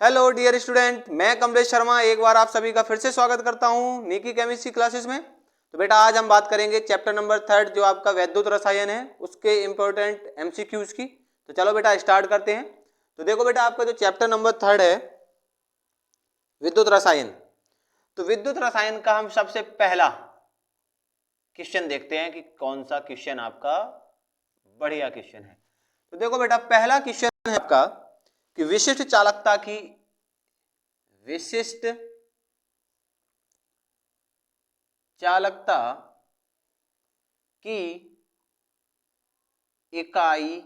Hello dear student, मैं कमलेश शर्मा एक बार आप सभी का फिर से स्वागत करता हूं निकी केमिस्ट्री क्लासेस में। तो बेटा आज हम बात करेंगे चैप्टर नंबर 3 जो आपका वैद्युत रसायन है उसके इंपॉर्टेंट एमसीक्यूज की। तो चलो बेटा स्टार्ट करते हैं। तो देखो बेटा आपका जो चैप्टर नंबर 3 है विद्युत रसायन, तो विद्युत रसायन का हम सबसे पहला क्वेश्चन देखते हैं कि कौन सा क्वेश्चन आपका बढ़िया क्वेश्चन है। तो देखो बेटा पहला क्वेश्चन है आपका कि विशिष्ट चालकता की विशिष्ट चालकता की इकाई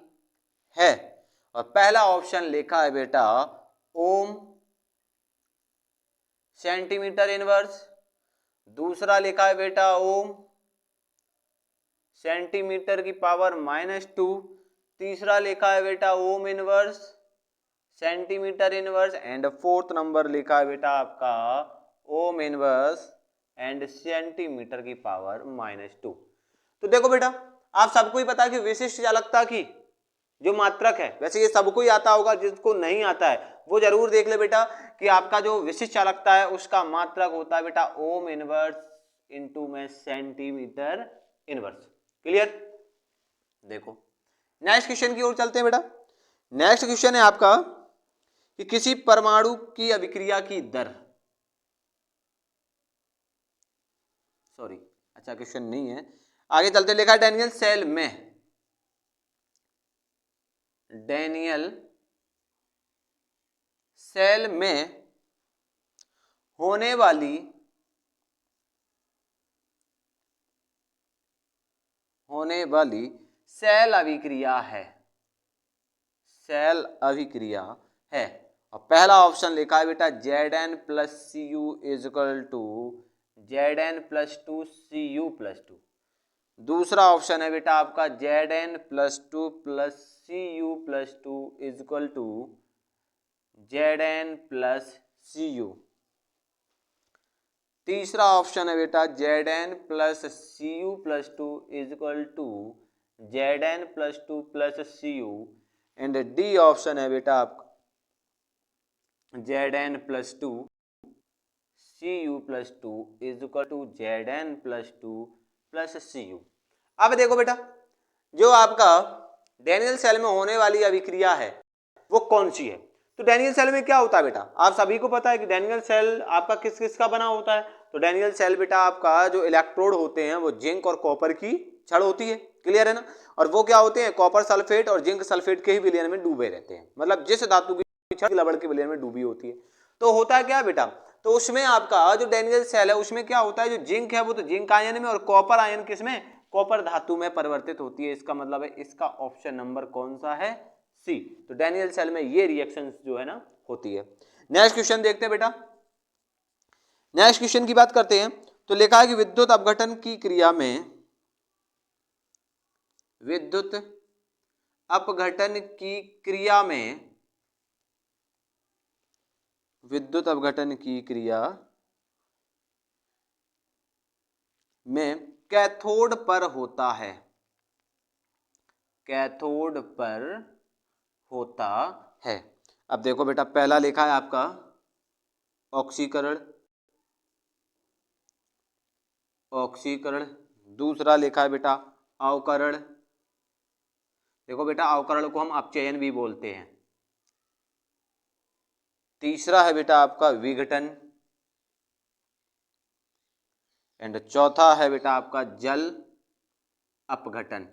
है और पहला ऑप्शन लिखा है बेटा ओम सेंटीमीटर इनवर्स, दूसरा लिखा है बेटा ओम सेंटीमीटर की पावर -2, तीसरा लिखा है बेटा ohm inverse centimetre inverse and fourth number लिखा है बेटा आपका ओम इनवर्स एंड सेंटीमीटर की पावर -2। तो देखो बेटा आप सबको ही पता है कि विशिष्ट चालकता की जो मात्रक है, वैसे ये सबको ही आता होगा, जिसको नहीं आता है वो जरूर देख ले बेटा कि आपका जो विशिष्ट चालकता है उसका मात्रक होता है बेटा ओम इनवर्स इंटू में सेंटीमीटर इनवर्स। क्लियर? देखो नेक्स्ट क्वेश्चन की ओर चलते हैं बेटा। नेक्स्ट क्वेश्चन है आपका कि किसी परमाणु की अभिक्रिया की दर, सॉरी अच्छा क्वेश्चन नहीं है, आगे चलते लिखा है डैनियल सेल में, डैनियल सेल में होने वाली सेल अभिक्रिया है, सेल अभिक्रिया है और पहला ऑप्शन लिखा है बेटा Zn plus C U is equal to Zn plus 2 C U plus 2, दूसरा ऑप्शन है बेटा आपका Zn plus 2 plus C U plus 2 is equal to Zn plus C U, तीसरा ऑप्शन है बेटा Zn plus C U plus 2 is equal to Zn plus 2 plus C U and D option है बेटा आपका Zn plus 2 C U plus 2 is equal to Zn plus 2 plus C U. अब देखो बेटा जो आपका डैनियल सेल में होने वाली अभिक्रिया है वो कौन सी है। तो डैनियल सेल में क्या होता है बेटा, आप सभी को पता है कि डैनियल सेल आपका किस किस का बना होता है। तो डैनियल सेल बेटा आपका जो इलेक्ट्रोड होते हैं वो जिंक और कॉपर की छड़ होती है, क्लियर है ना, और वो क्या होते हैं कॉपर सल्फेट और जिंक सल्फेट के ही विलयन में डूबे रहते हैं, मतलब जिस धातु की छड़ लवण के विलयन में डूबी होती है। तो होता है क्या बेटा, तो उसमें आपका जो डैनियल सेल है उसमें क्या होता है, जो जिंक है वो तो जिंक आयन में और कॉपर आयन किसमें, कॉपर धातु में परिवर्तित होती है। इसका मतलब है इसका ऑप्शन नंबर कौन सा है, सी। तो डैनियल सेल में ये रिएक्शन जो है ना होती है। नेक्स्ट क्वेश्चन देखते हैं बेटा। नेक्स्ट क्वेश्चन की बात करते हैं। तो लिखा है कि विद्युत अपघटन की क्रिया में, विद्युत अपघटन की क्रिया में, विद्युत अपघटन की क्रिया में कैथोड पर होता है, कैथोड पर होता है। अब देखो बेटा पहला लिखा है आपका ऑक्सीकरण, ऑक्सीकरण, दूसरा लिखा है बेटा अवकरण, देखो बेटा अवकरण को हम अपचयन भी बोलते हैं, तीसरा है बेटा आपका विघटन एंड चौथा है बेटा आपका जल अपघटन।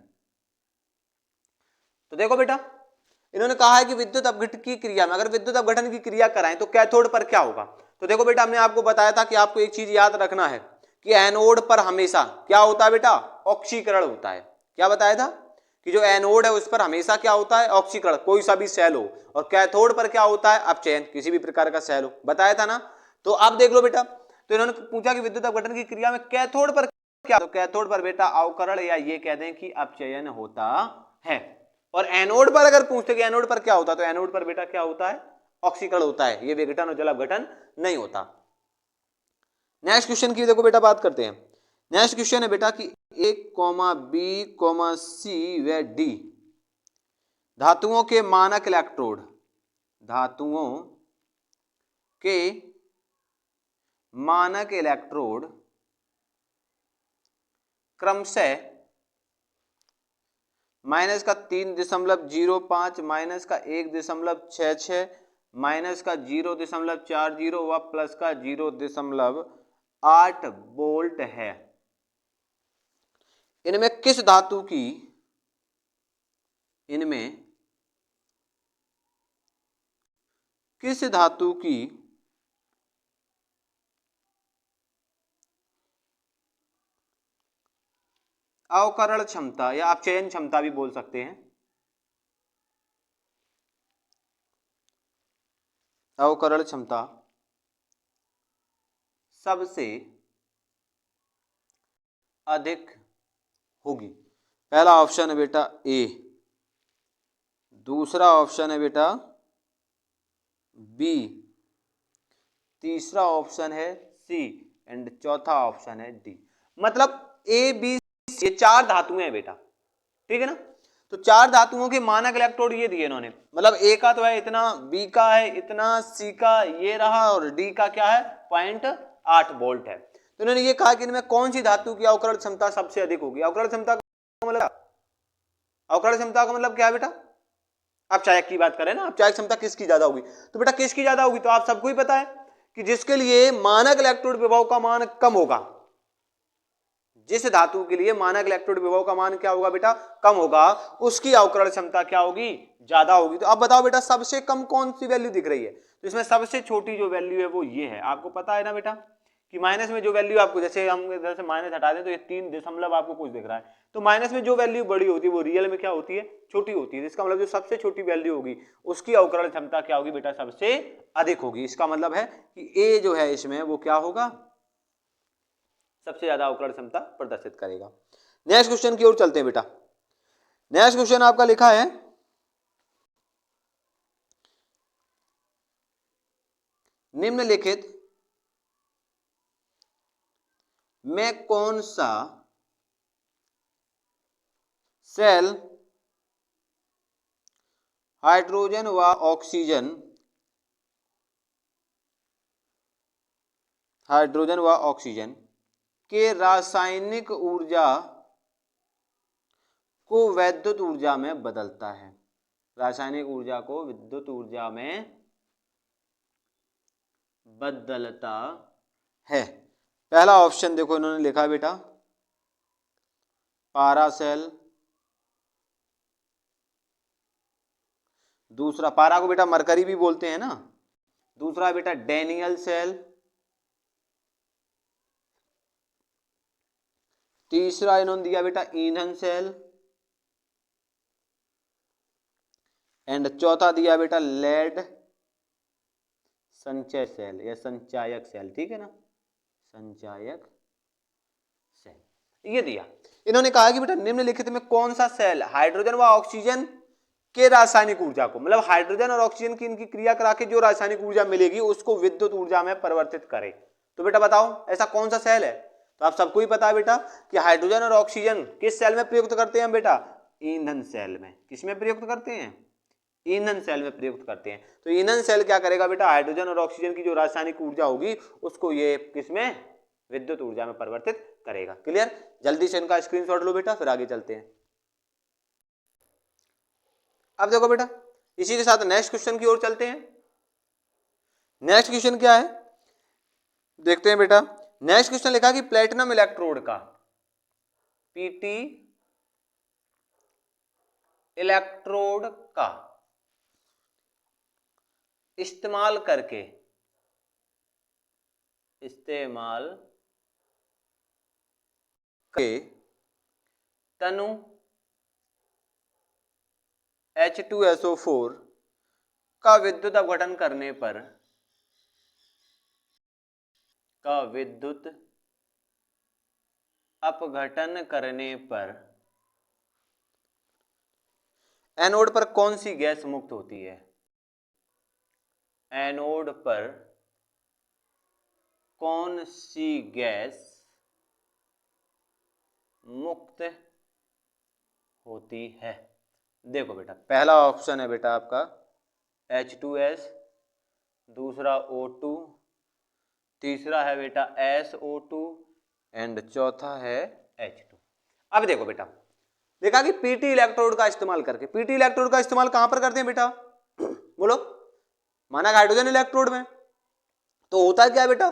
तो देखो बेटा इन्होंने कहा है कि विद्युत अपघटन की क्रिया में, अगर विद्युत अपघटन की क्रिया कराएं तो कैथोड पर क्या होगा। तो देखो बेटा हमने आपको बताया था कि आपको एक चीज याद रखना है कि एनोड पर हमेशा क्या होता है बेटा, ऑक्सीकरण होता है। क्या बताया था कि जो एनोड है उस पर हमेशा क्या होता है, ऑक्सीकरण, कोई सा भी सेल हो, और कैथोड पर क्या होता है, अपचयन, किसी भी प्रकार का सेल हो, बताया था ना। तो आप देख लो बेटा, तो इन्होंने पूछा कि विद्युत अपघटन की क्रिया में कैथोड पर क्या, तो कैथोड पर बेटा अवकरण या ये कह दें कि अपचयन होता है। और एनोड पर अगर पूछते कि एनोड पर क्या होता, तो एनोड पर बेटा क्या होता है, ऑक्सीकरण होता है, ये विघटन और जल अपघटन नहीं होता। नेक्स्ट क्वेश्चन की देखो बेटा बात करते हैं। नेक्स्ट क्वेश्चन है बेटा कि ए कॉमा बी कॉमा सी व डी धातुओं के मानक इलेक्ट्रोड, धातुओं के मानक इलेक्ट्रोड क्रमशः माइनस का 3.05, माइनस का 1.66, माइनस का 0.40 व प्लस का 0.8 वोल्ट है। इनमें किस धातु की अवकरण क्षमता या आप चयन क्षमता भी बोल सकते हैं, अवकरण क्षमता सबसे अधिक होगी। पहला ऑप्शन है बेटा ए, दूसरा ऑप्शन है बेटा बी, तीसरा ऑप्शन है सी एंड चौथा ऑप्शन है डी। मतलब ए बी ये 4 धातुएं हैं बेटा, ठीक है ना। तो 4 धातुओं के मानक इलेक्ट्रोड ये दिए इन्होंने, मतलब ए का तो है इतना, बी का है इतना, सी का ये रहा और डी का क्या है 0.8 वोल्ट है। तो इन्होंने ये कहा कि इनमें कौन सी धातु की अवकरण क्षमता सबसे अधिक होगी। अवकरण क्षमता का मतलब क्या है बेटा, आप चायक की बात करें ना, आप चायक क्षमता किसकी ज्यादा होगी, तो बेटा किसकी ज्यादा होगी, तो आप सबको ही पता है कि जिसके लिए मानक इलेक्ट्रोड विभव का मान कम होगा, जिस धातु के लिए मानक इलेक्ट्रोड विभव का मान क्या होगा बेटा कम होगा, उसकी अवकरण क्षमता क्या होगी ज्यादा होगी। तो अब बताओ बेटा सबसे कम कौन सी वैल्यू दिख रही है, तो इसमें सबसे छोटी जो वैल्यू है वो ये है। आपको पता है ना बेटा कि माइनस में जो वैल्यू आपको, जैसे हम इधर से माइनस हटा दें तो ये 3 दशमलव आपको कुछ दिख रहा है, तो माइनस में जो वैल्यू बड़ी होती है वो रियल में क्या होती है छोटी होती है। इसका मतलब जो सबसे छोटी वैल्यू होगी उसकी अवकरण क्षमता क्या होगी बेटा सबसे अधिक होगी। इसका मतलब है कि ए जो है इसमें वो क्या होगा सबसे ज्यादा अवकरण क्षमता प्रदर्शित करेगा। नेक्स्ट क्वेश्चन की ओर चलते हैं बेटा। नेक्स्ट क्वेश्चन आपका लिखा है निम्नलिखित में कौन सा सेल हाइड्रोजन व ऑक्सीजन के रासायनिक ऊर्जा को वैद्युत ऊर्जा में बदलता है, रासायनिक ऊर्जा को विद्युत ऊर्जा में बदलता है। पहला ऑप्शन देखो इन्होंने लिखा बेटा पारा सेल, दूसरा पारा को बेटा मरकरी भी बोलते हैं ना, दूसरा बेटा डैनियल सेल, तीसरा इन्होंने दिया बेटा ईंधन सेल एंड चौथा दिया बेटा लेड संचय सेल या संचायक सेल, ठीक है ना संचायक सेल ये दिया। इन्होंने कहा कि बेटा निम्नलिखित में कौन सा सेल हाइड्रोजन व ऑक्सीजन के रासायनिक ऊर्जा को, मतलब हाइड्रोजन और ऑक्सीजन की इनकी क्रिया करा के जो रासायनिक ऊर्जा मिलेगी उसको विद्युत ऊर्जा में परिवर्तित करे। तो बेटा बताओ ऐसा कौन सा सेल है, तो आप सबको ही पता है बेटा कि हाइड्रोजन और ऑक्सीजन किस सेल में प्रयुक्त करते हैं बेटा ईंधन सेल में। किसमें प्रयुक्त करते हैं ईंधन सेल में प्रयुक्त करते हैं। तो ईंधन सेल क्या करेगा बेटा हाइड्रोजन और ऑक्सीजन की जो रासायनिक ऊर्जा होगी उसको ये किसमें विद्युत ऊर्जा में परिवर्तित करेगा। क्लियर, जल्दी से इनका स्क्रीनशॉट लो बेटा फिर आगे चलते हैं। अब देखो बेटा इसी के साथ नेक्स्ट क्वेश्चन की ओर चलते हैं। नेक्स्ट क्वेश्चन क्या है देखते हैं बेटा। नेक्स्ट क्वेश्चन लिखा कि प्लेटिनम इलेक्ट्रोड का पीटी इलेक्ट्रोड का इस्तेमाल करके तनु H2SO4 का विद्युत अपघटन करने पर एनोड पर कौन सी गैस मुक्त होती है, एनोड पर कौन सी गैस मुक्त होती है। देखो बेटा पहला ऑप्शन है बेटा आपका H2S, दूसरा O2, तीसरा है बेटा SO2 एंड चौथा है H2। अब देखो बेटा, देखा कि पीटी इलेक्ट्रोड का इस्तेमाल करके, पीटी इलेक्ट्रोड का इस्तेमाल कहां पर करते हैं बेटा, बोलो, माना हाइड्रोजन इलेक्ट्रोड में। तो होता क्या है बेटा,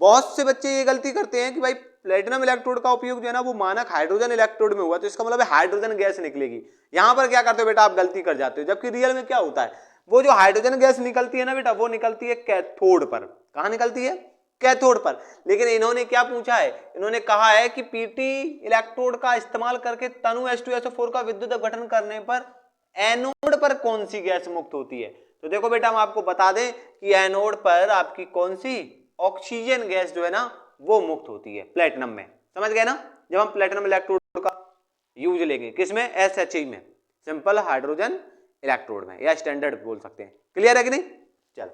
बहुत से बच्चे ये गलती करते हैं कि भाई प्लेटिनम इलेक्ट्रोड का उपयोग जो है ना वो मानक हाइड्रोजन इलेक्ट्रोड में हुआ तो इसका मतलब है हाइड्रोजन गैस निकलेगी। यहां पर क्या करते हो बेटा, आप गलती कर जाते हो, जबकि रियल में क्या होता है, वो जो हाइड्रोजन गैस निकलती है ना बेटा, वो निकलती है कैथोड पर। कहां निकलती है, कैथोड पर। लेकिन इन्होंने क्या पूछा है, इन्होंने कहा है कि पीटी इलेक्ट्रोड का इस्तेमाल करके तनु H2SO4 का विद्युत अपघटन करने पर एनोड पर कौन सी गैस मुक्त होती है। तो देखो बेटा, हम आपको बता दें कि एनोड पर आपकी कौन सी ऑक्सीजन गैस जो है ना वो मुक्त होती है प्लेटिनम में। समझ गए ना, जब हम प्लेटिनम इलेक्ट्रोड का यूज लेंगे, किसमें, SHE में, सिंपल हाइड्रोजन इलेक्ट्रोड में, या स्टैंडर्ड बोल सकते हैं। क्लियर है कि नहीं। चलो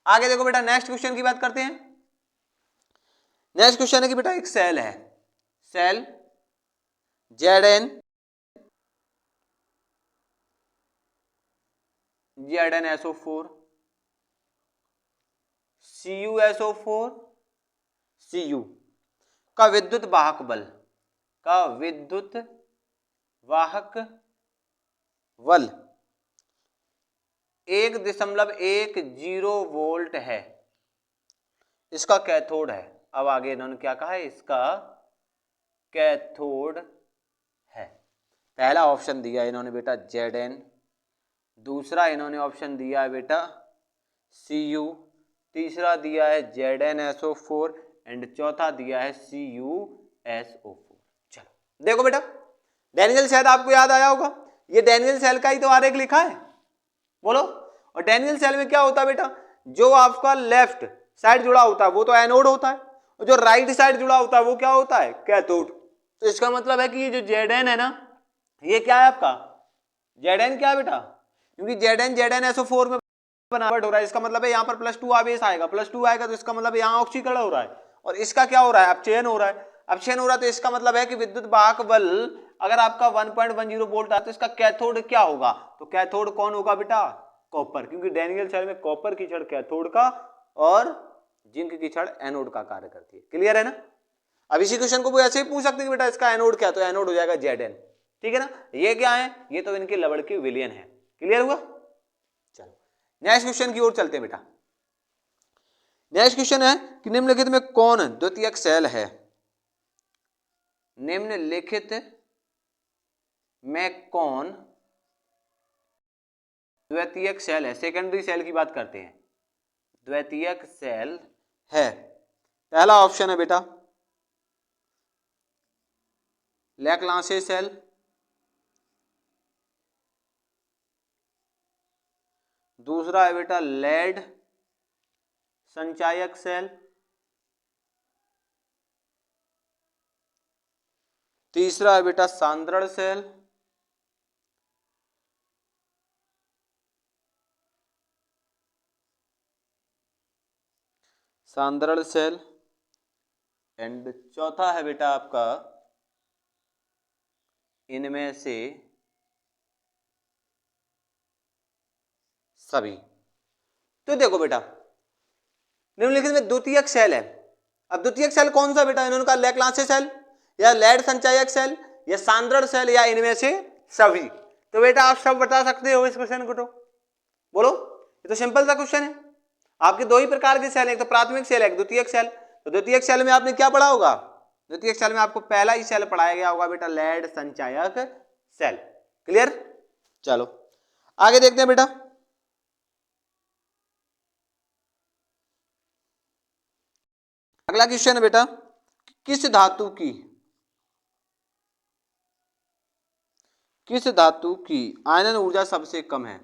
आगे देखो बेटा, नेक्स्ट क्वेश्चन की बात करते हैं। नेक्स्ट क्वेश्चन है कि बेटा एक सेल है, सेल ZnSO4 CuSO4 Cu का विद्युत वाहक बल, का विद्युत वाहक बल 1.10 वोल्ट है, इसका कैथोड है। अब आगे इन्होंने क्या कहा है, इसका कैथोड है। पहला ऑप्शन दिया इन्होंने बेटा Zn, दूसरा इन्होंने ऑप्शन दिया है बेटा Cu, तीसरा दिया है ZnSO4 एंड चौथा दिया है CuSO4। चलो देखो बेटा, डैनियल सेल आपको याद आया होगा, ये डैनियल सेल का ही तो आरेख लिखा है, बोलो। और डैनियल सेल में क्या होता है बेटा, जो आपका लेफ्ट साइड जुड़ा होता है वो तो एनोड होता है, और जो राइट साइड जुड़ा होता है वो क्या होता है, कैथोड। तो इसका मतलब है कि ये जो Zn है ना, ये क्या है आपका, Zn क्या है बेटा, क्योंकि ZnSO4 में बनावट हो रहा है, इसका मतलब है यहाँ पर +2 आवेश आएगा, +2 आएगा तो इसका मतलब यहाँ ऑक्सीकरण हो रहा है, और इसका क्या हो रहा है, अपचयन हो रहा है। अपचयन हो रहा है तो इसका मतलब है कि विद्युत वाहक बल अगर आपका 1.10 वोल्ट आता है तो इसका कैथोड क्या होगा, तो कैथोड कौन होगा बेटा, कॉपर, क्योंकि डैनियल सेल में कॉपर की छड़ कैथोड का और जिंक की छड़ एनोड का कार्य करती है। क्लियर है ना। अब इसी क्वेश्चन को वो ऐसे ही पूछ सकते हैं बेटा इसका एनोड क्या, तो एनोड हो जाएगा Zn। ठीक है ना। ये क्या है, ये तो इनके लवड़ के विलयन है। क्लियर हुआ। चलो नेक्स्ट क्वेश्चन की ओर चलते हैं बेटा। नेक्स्ट क्वेश्चन है कि निम्नलिखित में कौन द्वितीयक सेल है, निम्नलिखित में कौन द्वितीयक सेल है, सेकेंडरी सेल की बात करते हैं, द्वितीयक सेल है। पहला ऑप्शन है बेटा लैक्लांसे सेल, दूसरा है बेटा लेड संचायक सेल, तीसरा है बेटा सांद्रण सेल, सांद्रण सेल एंड चौथा है बेटा आपका इनमें से सभी। तो देखो बेटा निम्नलिखित में द्वितीयक सेल है। अब द्वितीयक सेल कौन सा बेटा, इन्होंने कहा लैक्लांसे सेल या लेड संचायक सेल या सांद्रण सेल या इनमें से सभी। तो बेटा आप सब बता सकते हो इस क्वेश्चन को, तो बोलो, ये तो सिंपल सा क्वेश्चन है। आपके दो ही प्रकार के सेल हैं, एक तो प्राथमिक सेल है, एक द्वितीयक सेल। तो द्वितीयक सेल में आपने क्या पढ़ा होगा, द्वितीयक सेल में आपको पहला ही सेल पढ़ाया गया होगा बेटा लेड संचायक सेल। क्लियर। चलो आगे देखते हैं बेटा। अगला क्वेश्चन है बेटा किस धातु की आयनन ऊर्जा सबसे कम है,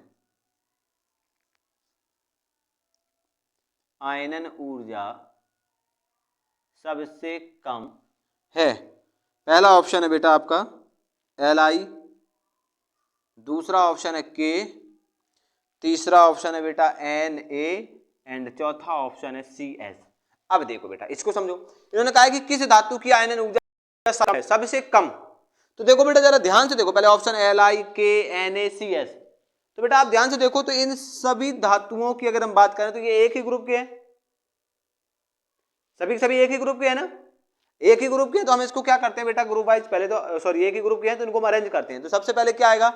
आयनन ऊर्जा सबसे कम है। पहला ऑप्शन है बेटा आपका Li, दूसरा ऑप्शन है K, तीसरा ऑप्शन है बेटा Na एंड चौथा ऑप्शन है CS। अब देखो बेटा इसको समझो, इन्होंने कहा है कि किस धातु की आयनन ऊर्जा सबसे कम। तो देखो बेटा जरा ध्यान से देखो, पहले option Li, K, Na, CS। तो बेटा आप ध्यान से देखो तो इन सभी धातुओं की अगर हम बात करें तो ये एक ही ग्रुप के हैं, सभी सभी एक ही ग्रुप के हैं ना, एक ही ग्रुप के हैं। तो हम इसको क्या करते हैं बेटा ग्रुप वाइज, पहले तो सॉरी एक ही ग्रुप के हैं तो इनको हम अरेंज करते हैं। तो सबसे पहले क्या आएगा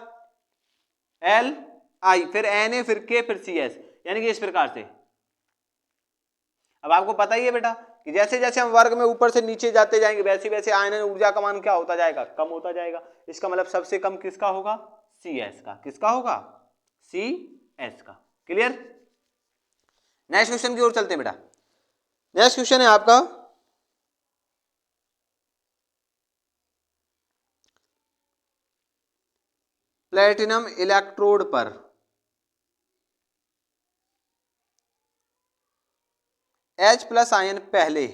एल आई, फिर एन ए, फिर के, फिर सी एस, यानी कि इस प्रकार से। अब आपको पता ही है बेटा कि जैसे जैसे हम वर्ग में ऊपर से नीचे जाते जाएंगे वैसे वैसे आयनन ऊर्जा का मान क्या होता जाएगा, कम होता जाएगा। इसका मतलब सबसे कम किसका होगा, सी एस का। किसका होगा, सी एस का। क्लियर। नेक्स्ट क्वेश्चन की ओर चलते हैं बेटा। नेक्स्ट क्वेश्चन है आपका प्लेटिनम इलेक्ट्रोड पर H+ आयन पहले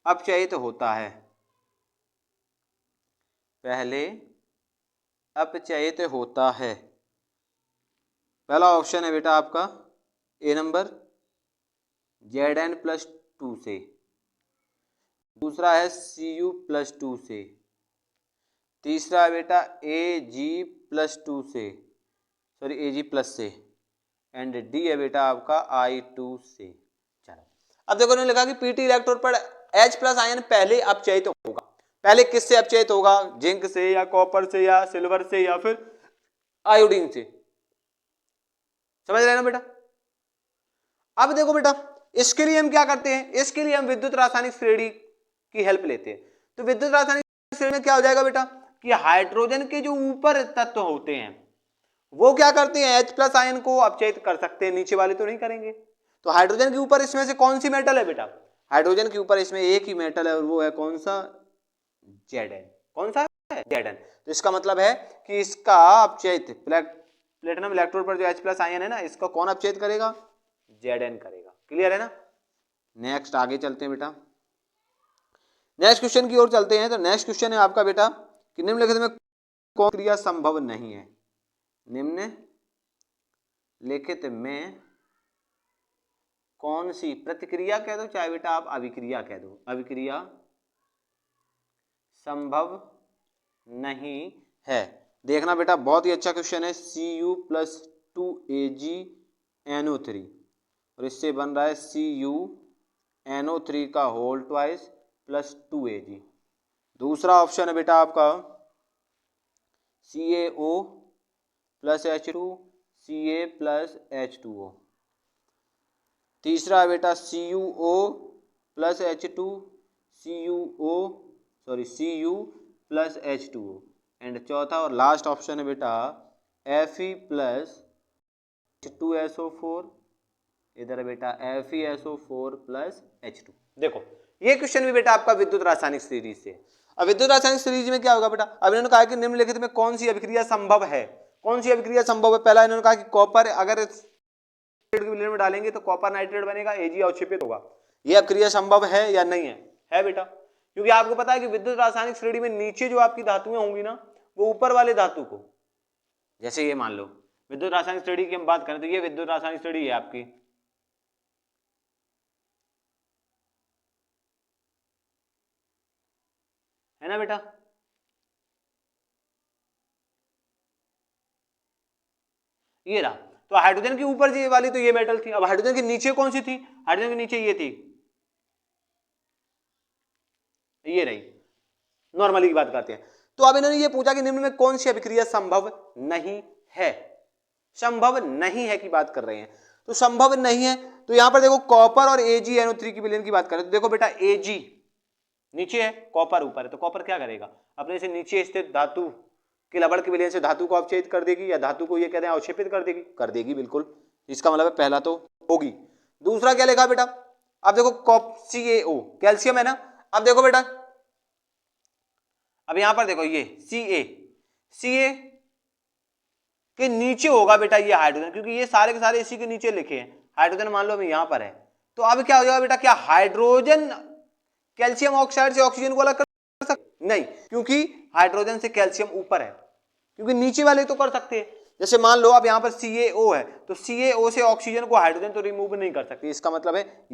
अपचयित होता है, पहले अपचयित होता है। पहला ऑप्शन है बेटा आपका ए नंबर Zn+2 से, दूसरा है Cu+2 से, तीसरा है बेटा Ag+2 से, सॉरी Ag+ से, एंड डी है बेटा आपका I2 से। चलो अब देखो ने लिखा कि पीटी इलेक्ट्रोड पर H+ आयन पहले अपचयित होगा। पहले किससे अपचयित होगा, जिंक से या कॉपर से या सिल्वर से या फिर आयोडीन से। समझ रहे हैं ना बेटा। अब देखो बेटा इसके लिए हम क्या करते हैं, इसके लिए हम विद्युत रासायनिक श्रेणी की हेल्प लेते हैं। तो विद्युत रासायनिक श्रेणी में क्या हो जाएगा बेटा कि हाइड्रोजन के जो ऊपर तत्व होते हैं वो क्या करते हैं, H+ आयन को अपचयित कर सकते हैं, नीचे वाले तो नहीं करेंगे। तो हाइड्रोजन के ऊपर इसमें से कौन सी मेटल है बेटा, हाइड्रोजन के ऊपर इसमें एक ही मेटल है और वो है कौन सा, Zn। कौन सा है, Zn। तो इसका मतलब है कि इसका अपचयित प्लेटिनम इलेक्ट्रोड पर जो H+ आयन है ना, इसका कौन अपचयित करेगा, Zn करेगा। क्लियर है ना। नेक्स्ट आगे चलते हैं बेटा, नेक्स्ट क्वेश्चन की ओर चलते हैं। तो नेक्स्ट क्वेश्चन है आपका बेटा कि निम्नलिखित में कौन क्रिया संभव नहीं है, निम्नलिखित में कौन सी प्रतिक्रिया कह दो चाहे बेटा आप अभिक्रिया कह दो, अभिक्रिया संभव नहीं है। देखना बेटा बहुत ही अच्छा क्वेश्चन है। Cu+2Ag NO3 और इससे बन रहा है CuNO3 का होल ट्वाइस प्लस 2Ag। दूसरा ऑप्शन है बेटा आपका CaO+H2 Ca+H2O। तीसरा है बेटा CuO+H2 Cu+H2O एंड चौथा और लास्ट ऑप्शन है बेटा Fe+H2SO4, इधर है बेटा FeSO4+H2। देखो ये क्वेश्चन भी बेटा आपका विद्युत रासायनिक सीरीज से। अब विद्युत रासायनिक सीरीज में क्या होगा बेटा, अब इन्होंने कहा कि निम्नलिखित में कौन सी अभिक्रिया संभव है, कौन सी अभिक्रिया संभव है। पहला इन्होंने कहा कि कॉपर अगर विलयन में डालेंगे तो कॉपर नाइट्रेट बनेगा, Ag अवक्षेपित होगा। यह अभिक्रिया संभव है या नहीं है बेटा, क्योंकि आपको पता है कि विद्युत रासायनिक श्रेणी में नीचे जो आपकी धातुएं होंगी ना वो ऊपर वाले धातु को, जैसे ये मान लो विद्युत रासायनिक श्रेणी की हम बात करें तो ये विद्युत रासायनिक श्रेणी है आपकी, है ना बेटा। ये रहा, तो हाइड्रोजन के ऊपर ये वाली तो ये मेटल थी। अब हाइड्रोजन के नीचे कौन सी थी, हाइड्रोजन के नीचे ये थी, ये रही। नॉर्मली की बात करते हैं। तो अब इन्होंने ये पूछा कि निम्न में कौन सी अभिक्रिया संभव नहीं है, संभव नहीं है की बात कर रहे हैं। तो संभव नहीं है तो यहां पर देखो कॉपर और AgNO3 की विलयन की बात करें तो देखो बेटा Ag नीचे है, कॉपर ऊपर है, तो कॉपर क्या करेगा, अपने से नीचे स्थित धातु के लवण के विलयन से धातु को अपचयित कर देगी या धातु को ये कहते हैं अवक्षेपित कर देगी बिल्कुल। इसका मतलब है पहला तो होगी। दूसरा क्या लिखा बेटा, अब देखो CaO कैल्शियम है ना। अब देखो बेटा अब यहां पर देखो ये Ca के नीचे होगा बेटा ये हाइड्रोजन, क्योंकि ये सारे के सारे इसी के नीचे लिखे हैं। हाइड्रोजन मान लो अभी यहां पर है, तो अब क्या हो जाएगा बेटा, क्या हाइड्रोजन कैल्शियम ऑक्साइड से ऑक्सीजन को अलग कर सकते नहीं, क्योंकि हाइड्रोजन से कैल्शियम ऊपर है, क्योंकि नीचे वाले तो कर सकते हैं। जैसे मान लो अब यहां पर CaO है तो CaO से ऑक्सीजन को हाइड्रोजन तो रिमूव नहीं कर सकते। इसका मतलब है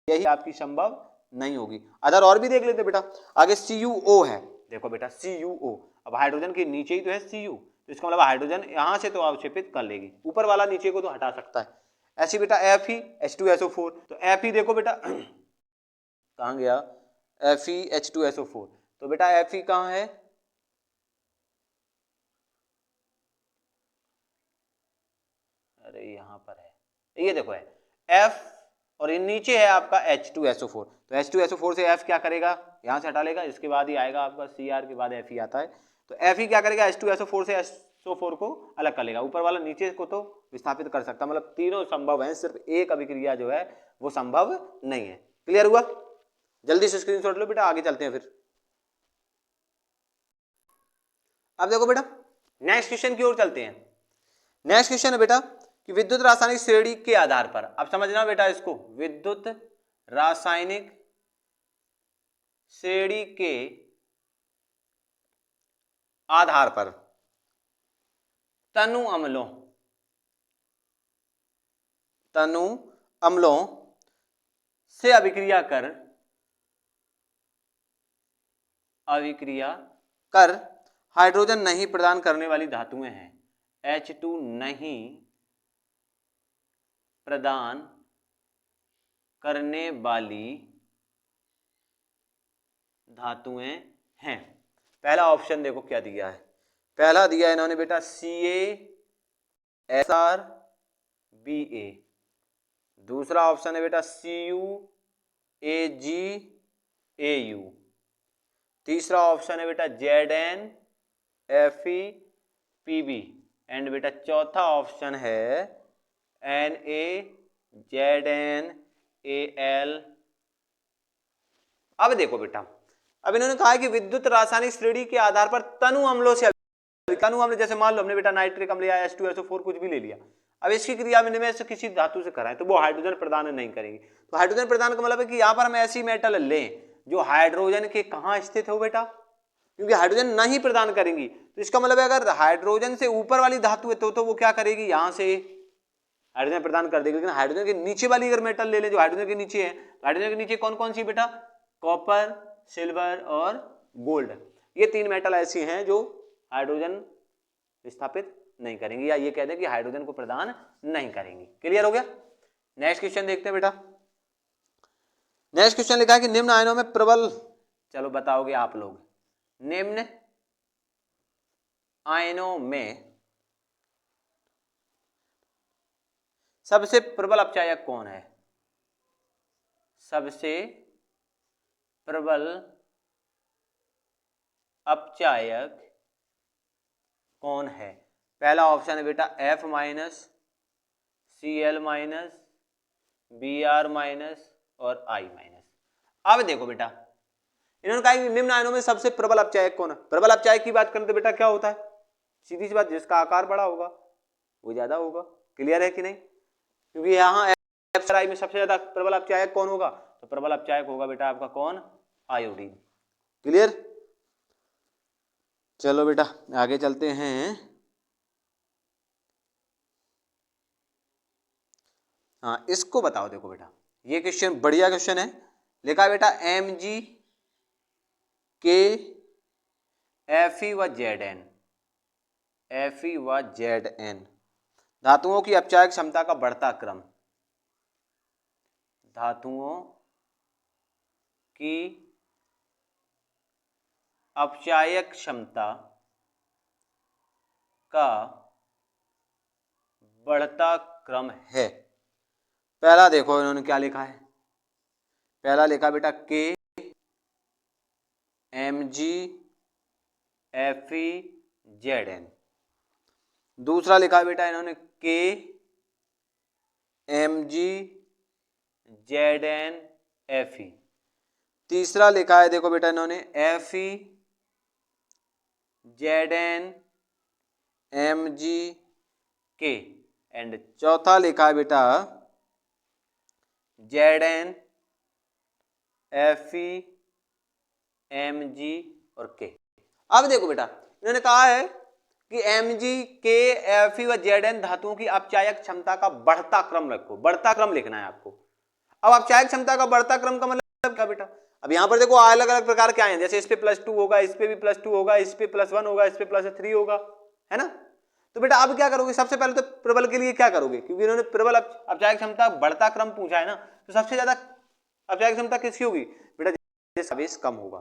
यही आपकी संभव नहीं होगी। अदर और भी देख लेते बेटा, आगे CuO है, देखो बेटा CuO, अब हाइड्रोजन के नीचे ही तो है Cu, तो इसका मतलब हाइड्रोजन यहाँ से तो अवक्षेपित कर लेगी, ऊपर वाला नीचे को तो हटा सकता है। ऐसे बेटा Fe तो Fe देखो बेटा कहाँ गया, Fe तो बेटा Fe कहाँ है, अरे यहाँ पर है, ये देखो है F और ये नीचे है आपका H2SO4, तो H2SO4 से F क्या करेगा, यहाँ से हटा लेगा, इसके बाद ही आएगा आपका Cr के बाद Fe आता है, तो Fe क्या करेगा, H2SO4 से SO4 को अलग कर लेगा, ऊपर वाला नीचे को तो विस्थापित कर सकता, मतलब तीनों संभव है, सिर्फ एक अभिक्रिया जो है वो संभव नहीं है। क्लियर हुआ, जल्दी से स्क्रीनशॉट लो बेटा, आगे चलते हैं फिर। अब देखो बेटा नेक्स्ट क्वेश्चन की ओर चलते हैं। नेक्स्ट क्वेश्चन है बेटा कि विद्युत रासायनिक श्रेणी के आधार पर, अब समझना बेटा इसको, विद्युत रासायनिक श्रेणी के आधार पर तनु अम्लों से अभिक्रिया कर हाइड्रोजन नहीं प्रदान करने वाली धातुएं हैं, H2 नहीं प्रदान करने वाली धातुएं हैं। पहला ऑप्शन देखो क्या दिया है, पहला दिया इन्होंने बेटा CaSrBa, दूसरा ऑप्शन है बेटा CuAgAu, तीसरा ऑप्शन है बेटा ZnFePb एंड बेटा चौथा ऑप्शन है NaZnAl। अब देखो बेटा, अब इन्होंने कहा है कि विद्युत रासायनिक श्रेणी के आधार पर तनु अम्लों से, तनु अम्ल जैसे मान लो हमने बेटा नाइट्रिक अम्ल या H2SO4 कुछ भी ले लिया, अब इसकी क्रिया में से किसी धातु से कराएं तो वो हाइड्रोजन प्रदान नहीं करेंगे, तो हाइड्रोजन प्रदान का मतलब है कि यहाँ पर हम ऐसी मेटल लें जो हाइड्रोजन के कहाँ स्थित हो बेटा, क्योंकि हाइड्रोजन नहीं प्रदान करेंगी, तो इसका मतलब है अगर हाइड्रोजन से ऊपर वाली धातु है तो वो क्या करेगी, यहाँ से हाइड्रोजन प्रदान कर देगी, लेकिन हाइड्रोजन के नीचे वाली अगर मेटल ले लें जो हाइड्रोजन के नीचे है, तो हाइड्रोजन के नीचे कौन कौन सी बेटा, कॉपर, सिल्वर और गोल्ड, ये तीन मेटल ऐसी हैं जो हाइड्रोजन विस्थापित नहीं करेंगी, या ये कह दें कि हाइड्रोजन को प्रदान नहीं करेंगी। क्लियर हो गया। नेक्स्ट क्वेश्चन देखते हैं बेटा। नेक्स्ट क्वेश्चन लिखा है कि निम्न आयनों में प्रबल, चलो बताओगे आप लोग, निम्न आयनों में सबसे प्रबल अपचायक कौन है, सबसे प्रबल अपचायक कौन है। पहला ऑप्शन है बेटा F minus, Cl minus, Br minus और I माइनस। अब देखो बेटा इन्होंने कहा कि निम्न आयनों में सबसे प्रबल अपचायक कौन है। प्रबल अपचायक की बात करें तो बेटा क्या होता है, सीधी सी बात, जिसका आकार बड़ा होगा वो ज्यादा होगा। क्लियर है कि नहीं, क्योंकि यहाँ F में सबसे ज्यादा प्रबल अपचायक कौन होगा, तो प्रबल अपचायक होगा बेटा आपका कौन, आयोडीन। क्लियर, चलो बेटा आगे चलते हैं। हाँ इसको बताओ, देखो बेटा ये क्वेश्चन बढ़िया क्वेश्चन है, लिखा है बेटा Mg के Fe व Zn, Fe व Zn धातुओं की अपचायक क्षमता का बढ़ता क्रम, धातुओं की अपचायक क्षमता का बढ़ता क्रम है। पहला देखो इन्होंने क्या लिखा है, पहला लिखा बेटा के Mg Fe Zn, दूसरा लिखा बेटा इन्होंने के Mg Zn Fe, तीसरा लिखा है देखो बेटा इन्होंने Fe Zn Mg K, and चौथा लिखा है बेटा Zn Fe Mg और K। अब देखो बेटा इन्होंने कहा है कि Mg K Fe व Zn धातुओं की अपचायक क्षमता का बढ़ता क्रम रखो, बढ़ता क्रम लिखना है आपको। अब अपचायक क्षमता का बढ़ता क्रम का मतलब क्या बेटा, अब यहाँ पर देखो अलग अलग प्रकार के आए हैं, जैसे इस पे +2 होगा, इस पे भी +2 होगा, इस पे +1 होगा, इस पे +3 होगा, है ना। तो बेटा अब क्या करोगे, सबसे पहले तो प्रबल के लिए क्या करोगे, क्योंकि इन्होंने प्रबल अपचायक क्षमता बढ़ता क्रम पूछा है ना, तो सबसे ज्यादा अपचायक क्षमता किसकी होगी बेटा, जिसका आवेश कम होगा।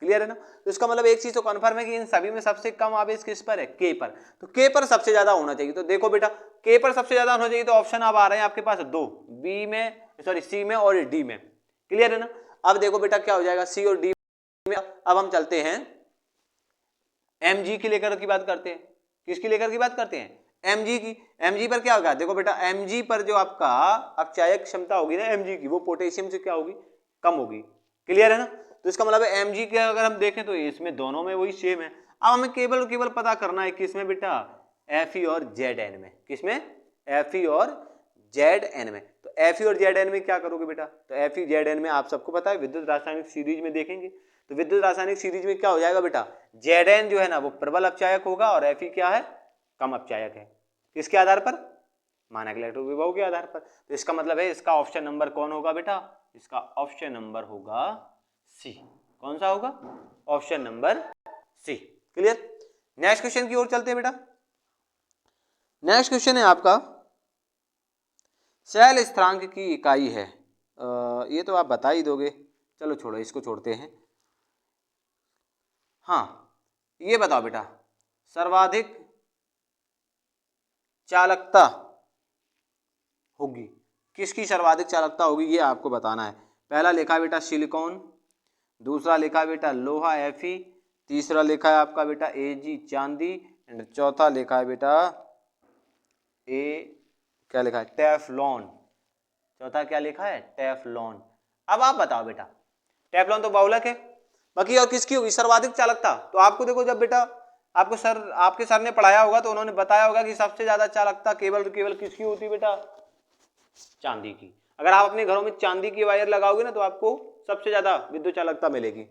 क्लियर है ना। तो इसका मतलब एक चीज तो कन्फर्म है कि इन सभी में सबसे कम आवेश किस पर है, के पर। तो के पर सबसे ज्यादा होना चाहिए। तो देखो बेटा के पर सबसे ज्यादा होना चाहिए, तो ऑप्शन अब आ रहे हैं आपके पास दो, बी में सॉरी सी में और डी में। क्लियर है ना। अब देखो बेटा क्या हो जाएगा, सी और डी में। अब हम चलते हैं mg की लेकर की बात करते हैं, किसकी लेकर की बात करते हैं, mg की। mg पर क्या होगा, देखो बेटा mg पर जो आपका अपचायक क्षमता होगी ना mg की, वो पोटेशियम से क्या होगी, कम होगी। क्लियर है ना। तो इसका मतलब है mg के अगर हम देखें तो इसमें दोनों में वही सेम है। अब हमें केवल पता करना है किसमें बेटा, Fe और Zn में। किसमें, Fe और Zn में। तो Fe और Zn में क्या करोगे बेटा, तो Fe Zn में आप सबको पता है, विद्युत रासायनिक सीरीज में देखेंगे तो विद्युत रासायनिक सीरीज में क्या हो जाएगा बेटा, Zn जो है ना वो प्रबल अपचायक होगा और Fe क्या है, कम अपचायक है। किसके आधार पर, मानक इलेक्ट्रॉन विभव के आधार पर। तो इसका मतलब है इसका ऑप्शन नंबर कौन होगा बेटा, इसका ऑप्शन नंबर होगा सी। कौन सा होगा, option number C. Clear. Next question की ओर चलते हैं बेटा। नेक्स्ट क्वेश्चन है आपका, सेल स्थिरांक की इकाई है, ये तो आप बता ही दोगे, चलो छोड़ो इसको छोड़ते हैं। हाँ ये बताओ बेटा, सर्वाधिक चालकता होगी, किसकी सर्वाधिक चालकता होगी ये आपको बताना है। पहला लिखा बेटा सिलिकॉन, दूसरा लिखा बेटा लोहा Fe, तीसरा लिखा है आपका बेटा Ag चांदी, एंड चौथा लिखा है बेटा क्या लिखा है, टेफ्लॉन। चौथा क्या लिखा है, टेफ्लॉन। अब आप बताओ बेटा, टेफ्लॉन तो बहुलक है, बाकी और किसकी होगी सर्वाधिक चालकता। तो आपको देखो जब बेटा आपके सर ने पढ़ाया होगा तो उन्होंने बताया होगा कि सबसे ज्यादा चालकता केवल किसकी होती है बेटा, चांदी की। अगर आप अपने घरों में चांदी की वायर लगाओगे ना तो आपको सबसे ज्यादा विद्युत चालकता मिलेगी।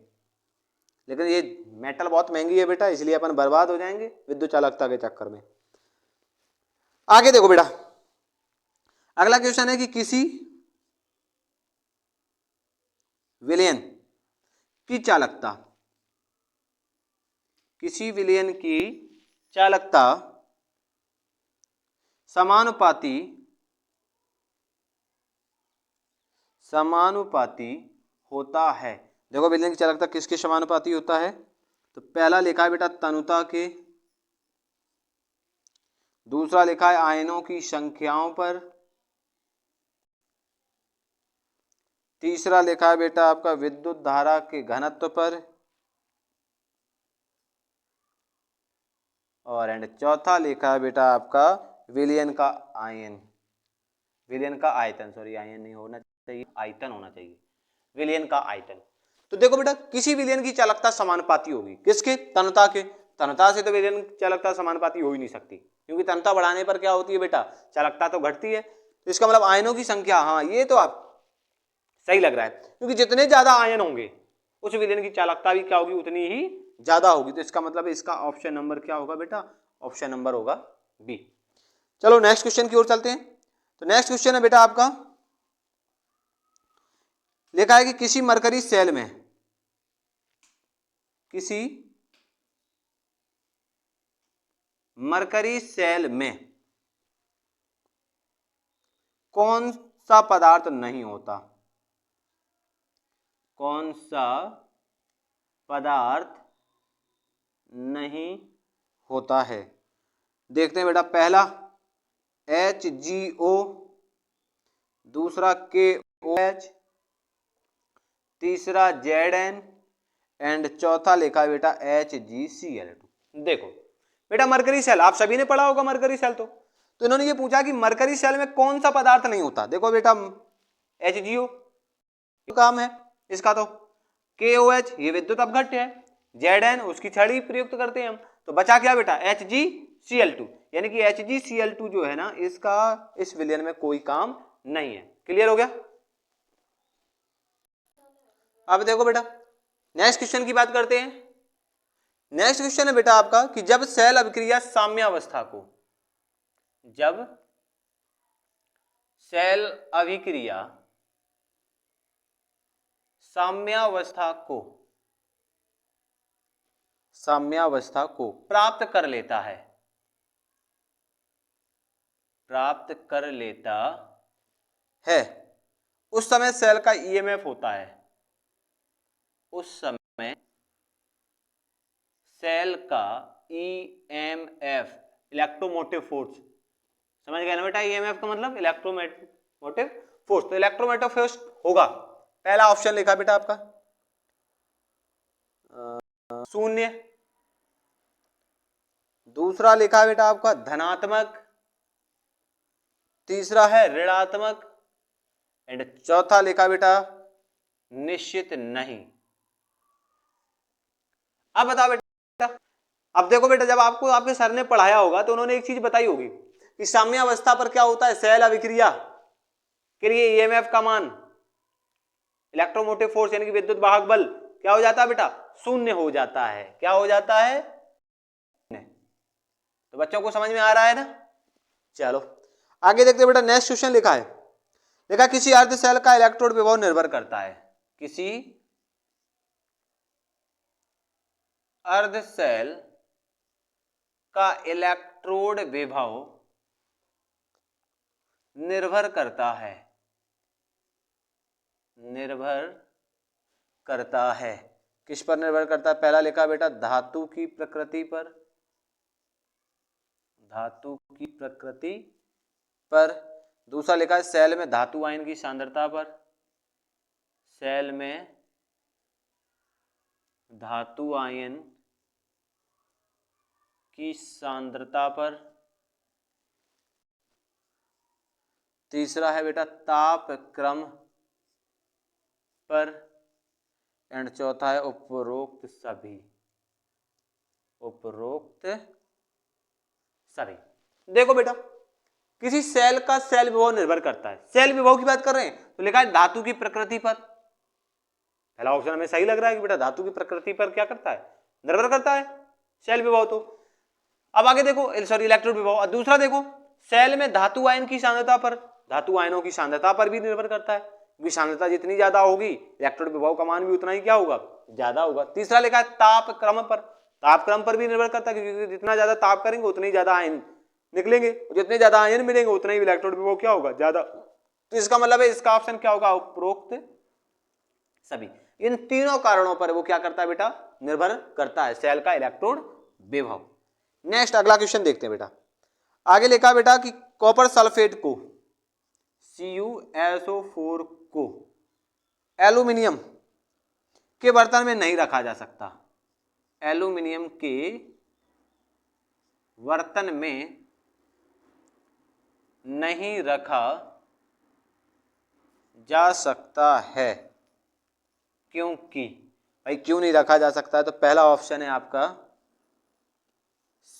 लेकिन ये मेटल बहुत महंगी है बेटा, इसलिए अपन बर्बाद हो जाएंगे विद्युत चालकता के चक्कर में। आगे देखो बेटा, अगला क्वेश्चन है कि किसी विलयन की चालकता, किसी विलयन की चालकता समानुपाती होता है। देखो विलयन की चालकता किसके समानुपाती होता है, तो पहला लिखा है बेटा तनुता के, दूसरा लिखा है आयनों की संख्याओं पर, तीसरा लिखा है बेटा आपका विद्युत धारा के घनत्व पर, और एंड चौथा लिखा है बेटा आपका विलयन का आयतन, सॉरी आयन नहीं होना चाहिए, आयतन होना चाहिए, विलयन का आयतन। तो देखो बेटा किसी विलयन की चालकता समानुपाती होगी, किसके, तनुता के। तनुता से तो विलयन की चालकता समानुपाती हो ही नहीं सकती, क्योंकि तनुता बढ़ाने पर क्या होती है बेटा, चालकता तो घटती है। तो इसका मतलब आयनों की संख्या, हाँ ये तो आप सही लग रहा है, क्योंकि जितने ज्यादा आयन होंगे उस विलयन की चालकता भी क्या होगी, उतनी ही ज्यादा होगी। तो इसका मतलब इसका ऑप्शन नंबर क्या होगा बेटा, ऑप्शन नंबर होगा बी। चलो नेक्स्ट क्वेश्चन की ओर चलते हैं। तो नेक्स्ट क्वेश्चन है बेटा आपका, लिखा है कि किसी मरकरी सेल में, किसी मरकरी सेल में कौन सा पदार्थ नहीं होता, कौन सा पदार्थ नहीं होता है। देखते हैं बेटा, पहला HgO, दूसरा KOH, तीसरा Zn, एंड चौथा लिखा है बेटा HgCl2। देखो बेटा मरकरी सेल आप सभी ने पढ़ा होगा, मरकरी सेल तो इन्होंने ये पूछा कि मरकरी सेल में कौन सा पदार्थ नहीं होता। देखो बेटा HgO काम है इसका, तो KOH ये विद्युत अपघट्य है, Zn उसकी छड़ी प्रयुक्त करते हैं हम, तो बचा क्या बेटा HgCl2, यानी कि HgCl2 जो है ना इसका इस विलयन में कोई काम नहीं है। क्लियर हो गया। अब देखो बेटा नेक्स्ट क्वेश्चन की बात करते हैं। नेक्स्ट क्वेश्चन है बेटा आपका कि जब सेल अभिक्रिया साम्यावस्था को, जब सेल अभिक्रिया साम्यावस्था को प्राप्त कर लेता है, उस समय सेल का ईएमएफ होता है, उस समय सेल का ईएमएफ, इलेक्ट्रोमोटिव फोर्स, समझ गए ना बेटा? ईएमएफ का मतलब इलेक्ट्रोमोटिव फोर्स। तो इलेक्ट्रोमोटिव फोर्स होगा, पहला ऑप्शन लिखा बेटा आपका 0, दूसरा लिखा बेटा आपका धनात्मक, तीसरा है ऋणात्मक, एंड चौथा लिखा बेटा निश्चित नहीं। अब बताओ बेटा, अब देखो बेटा, जब आपको आपके सर ने पढ़ाया होगा तो उन्होंने एक चीज बताई होगी कि साम्यावस्था पर क्या होता है, सेल अभिक्रिया के लिए ईएमएफ का मान, इलेक्ट्रोमोटिव फोर्स यानी कि विद्युत वाहक बल क्या हो जाता है बेटा? 0 हो जाता है। क्या हो जाता है? तो बच्चों को समझ में आ रहा है ना? चलो आगे देखते हैं बेटा। नेक्स्ट क्वेश्चन लिखा है, देखा किसी अर्ध सेल का इलेक्ट्रोड विभव निर्भर करता है, किसी अर्ध सेल का इलेक्ट्रोड विभव निर्भर करता है, किस पर निर्भर करता है? पहला लिखा बेटा धातु की प्रकृति पर, दूसरा लिखा है सेल में धातु आयन की सांद्रता पर, सेल में धातु आयन की सांद्रता पर, तीसरा है बेटा ताप क्रम पर, एंड चौथा है उपरोक्त सभी। देखो बेटा, किसी सेल का सेल विभव निर्भर करता है, सेल विभव की बात कर रहे हैं तो लिखा है धातु की प्रकृति पर। पहला ऑप्शन हमें सही लग रहा है कि बेटा धातु की प्रकृति पर क्या करता है? निर्भर करता है सेल विभव। तो अब आगे देखो, सॉरी इलेक्ट्रोड विभव। और दूसरा देखो, सेल में धातु आयन की सांद्रता पर, धातु आयनों की सांद्रता पर भी निर्भर करता है, क्योंकि सांद्रता जितनी ज्यादा होगी इलेक्ट्रोड विभव का मान भी उतना ही क्या होगा? ज्यादा होगा। तीसरा लिखा है ताप क्रम पर, ताप क्रम पर भी निर्भर करता है, क्योंकि जितना ज्यादा ताप करेंगे उतनी ज्यादा आयन निकलेंगे, जितने ज्यादा आयन मिलेंगे उतना ही इलेक्ट्रोड विभव क्या होगा? ज्यादा। तो इसका मतलब है इसका ऑप्शन क्या होगा? उपरोक्त सभी। इन तीनों कारणों पर वो क्या करता है बेटा? निर्भर करता है सेल का इलेक्ट्रोड विभव। नेक्स्ट अगला क्वेश्चन देखते हैं बेटा। आगे लिखा बेटा कि कॉपर सल्फेट को CuSO4 को एल्यूमिनियम के बर्तन में नहीं रखा जा सकता, एल्यूमिनियम के बर्तन में नहीं रखा जा सकता है, क्योंकि भाई क्यों नहीं रखा जा सकता है? तो पहला ऑप्शन है आपका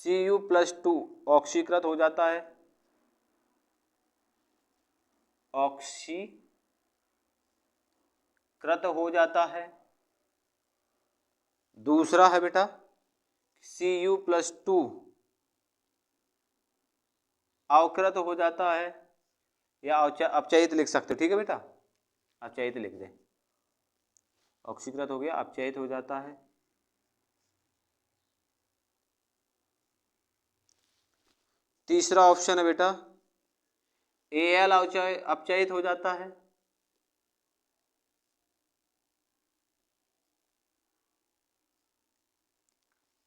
Cu+2 ऑक्सीकृत हो जाता है, ऑक्सीकृत हो जाता है। दूसरा है बेटा Cu+2 अवकृत हो जाता है, या अपचयित लिख सकते हो, ठीक है बेटा, अपचयित लिख दे। ऑक्सीकृत हो गया, अपचयित हो जाता है। तीसरा ऑप्शन है बेटा Al अपचयित हो जाता है।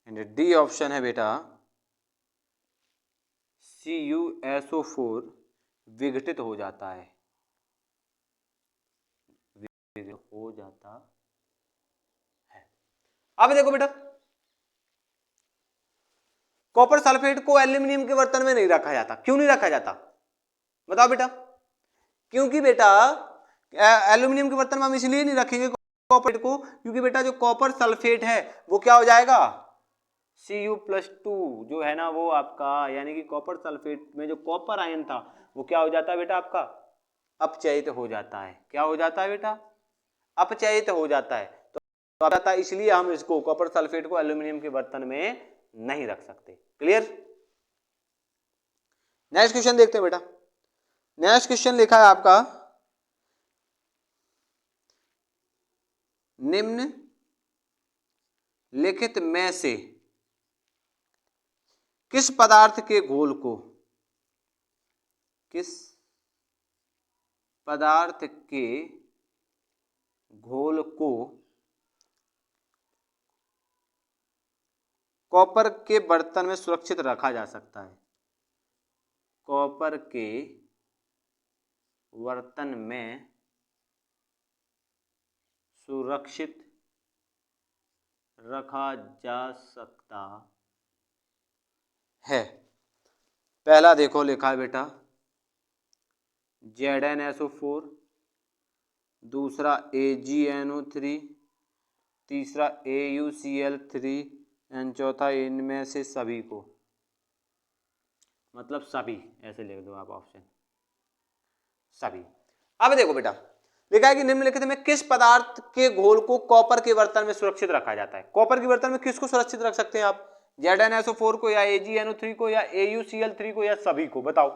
एंड डी ऑप्शन है बेटा CuSO4 विघटित हो जाता है, हो जाता है। अब देखो बेटा, कॉपर सल्फेट को एल्यूमिनियम के बर्तन में नहीं रखा जाता। क्यों नहीं रखा जाता बताओ बेटा? क्योंकि बेटा एल्यूमिनियम के बर्तन में हम इसलिए नहीं रखेंगे कॉपर को, क्योंकि बेटा जो कॉपर सल्फेट है वो क्या हो जाएगा? Cu+2 जो है ना वो आपका, यानी कि कॉपर सल्फेट में जो कॉपर आयन था वो क्या हो जाता है बेटा? आपका अपचयित हो जाता है। क्या हो जाता है बेटा? अपचयित हो जाता है। तो इसलिए हम इसको कॉपर सल्फेट को एल्यूमिनियम के बर्तन में नहीं रख सकते। क्लियर? नेक्स्ट क्वेश्चन देखते हैं बेटा। नेक्स्ट क्वेश्चन लिखा है आपका निम्न लिखित में से किस पदार्थ के घोल को, किस पदार्थ के घोल को कॉपर के बर्तन में सुरक्षित रखा जा सकता है, कॉपर के बर्तन में सुरक्षित रखा जा सकता है। पहला देखो लिखा है बेटा ZnSO4, दूसरा AgNO3, तीसरा AuCl3 एंड चौथा इनमें से सभी को, मतलब सभी, ऐसे लिख दो आप ऑप्शन सभी। अब देखो बेटा लिखा है कि निम्नलिखित में किस पदार्थ के घोल को कॉपर के बर्तन में सुरक्षित रखा जाता है। कॉपर के बर्तन में किसको सुरक्षित रख सकते हैं आप, ZnSO4 को या AgNO3 को या AuCl3 को या सभी को, बताओ।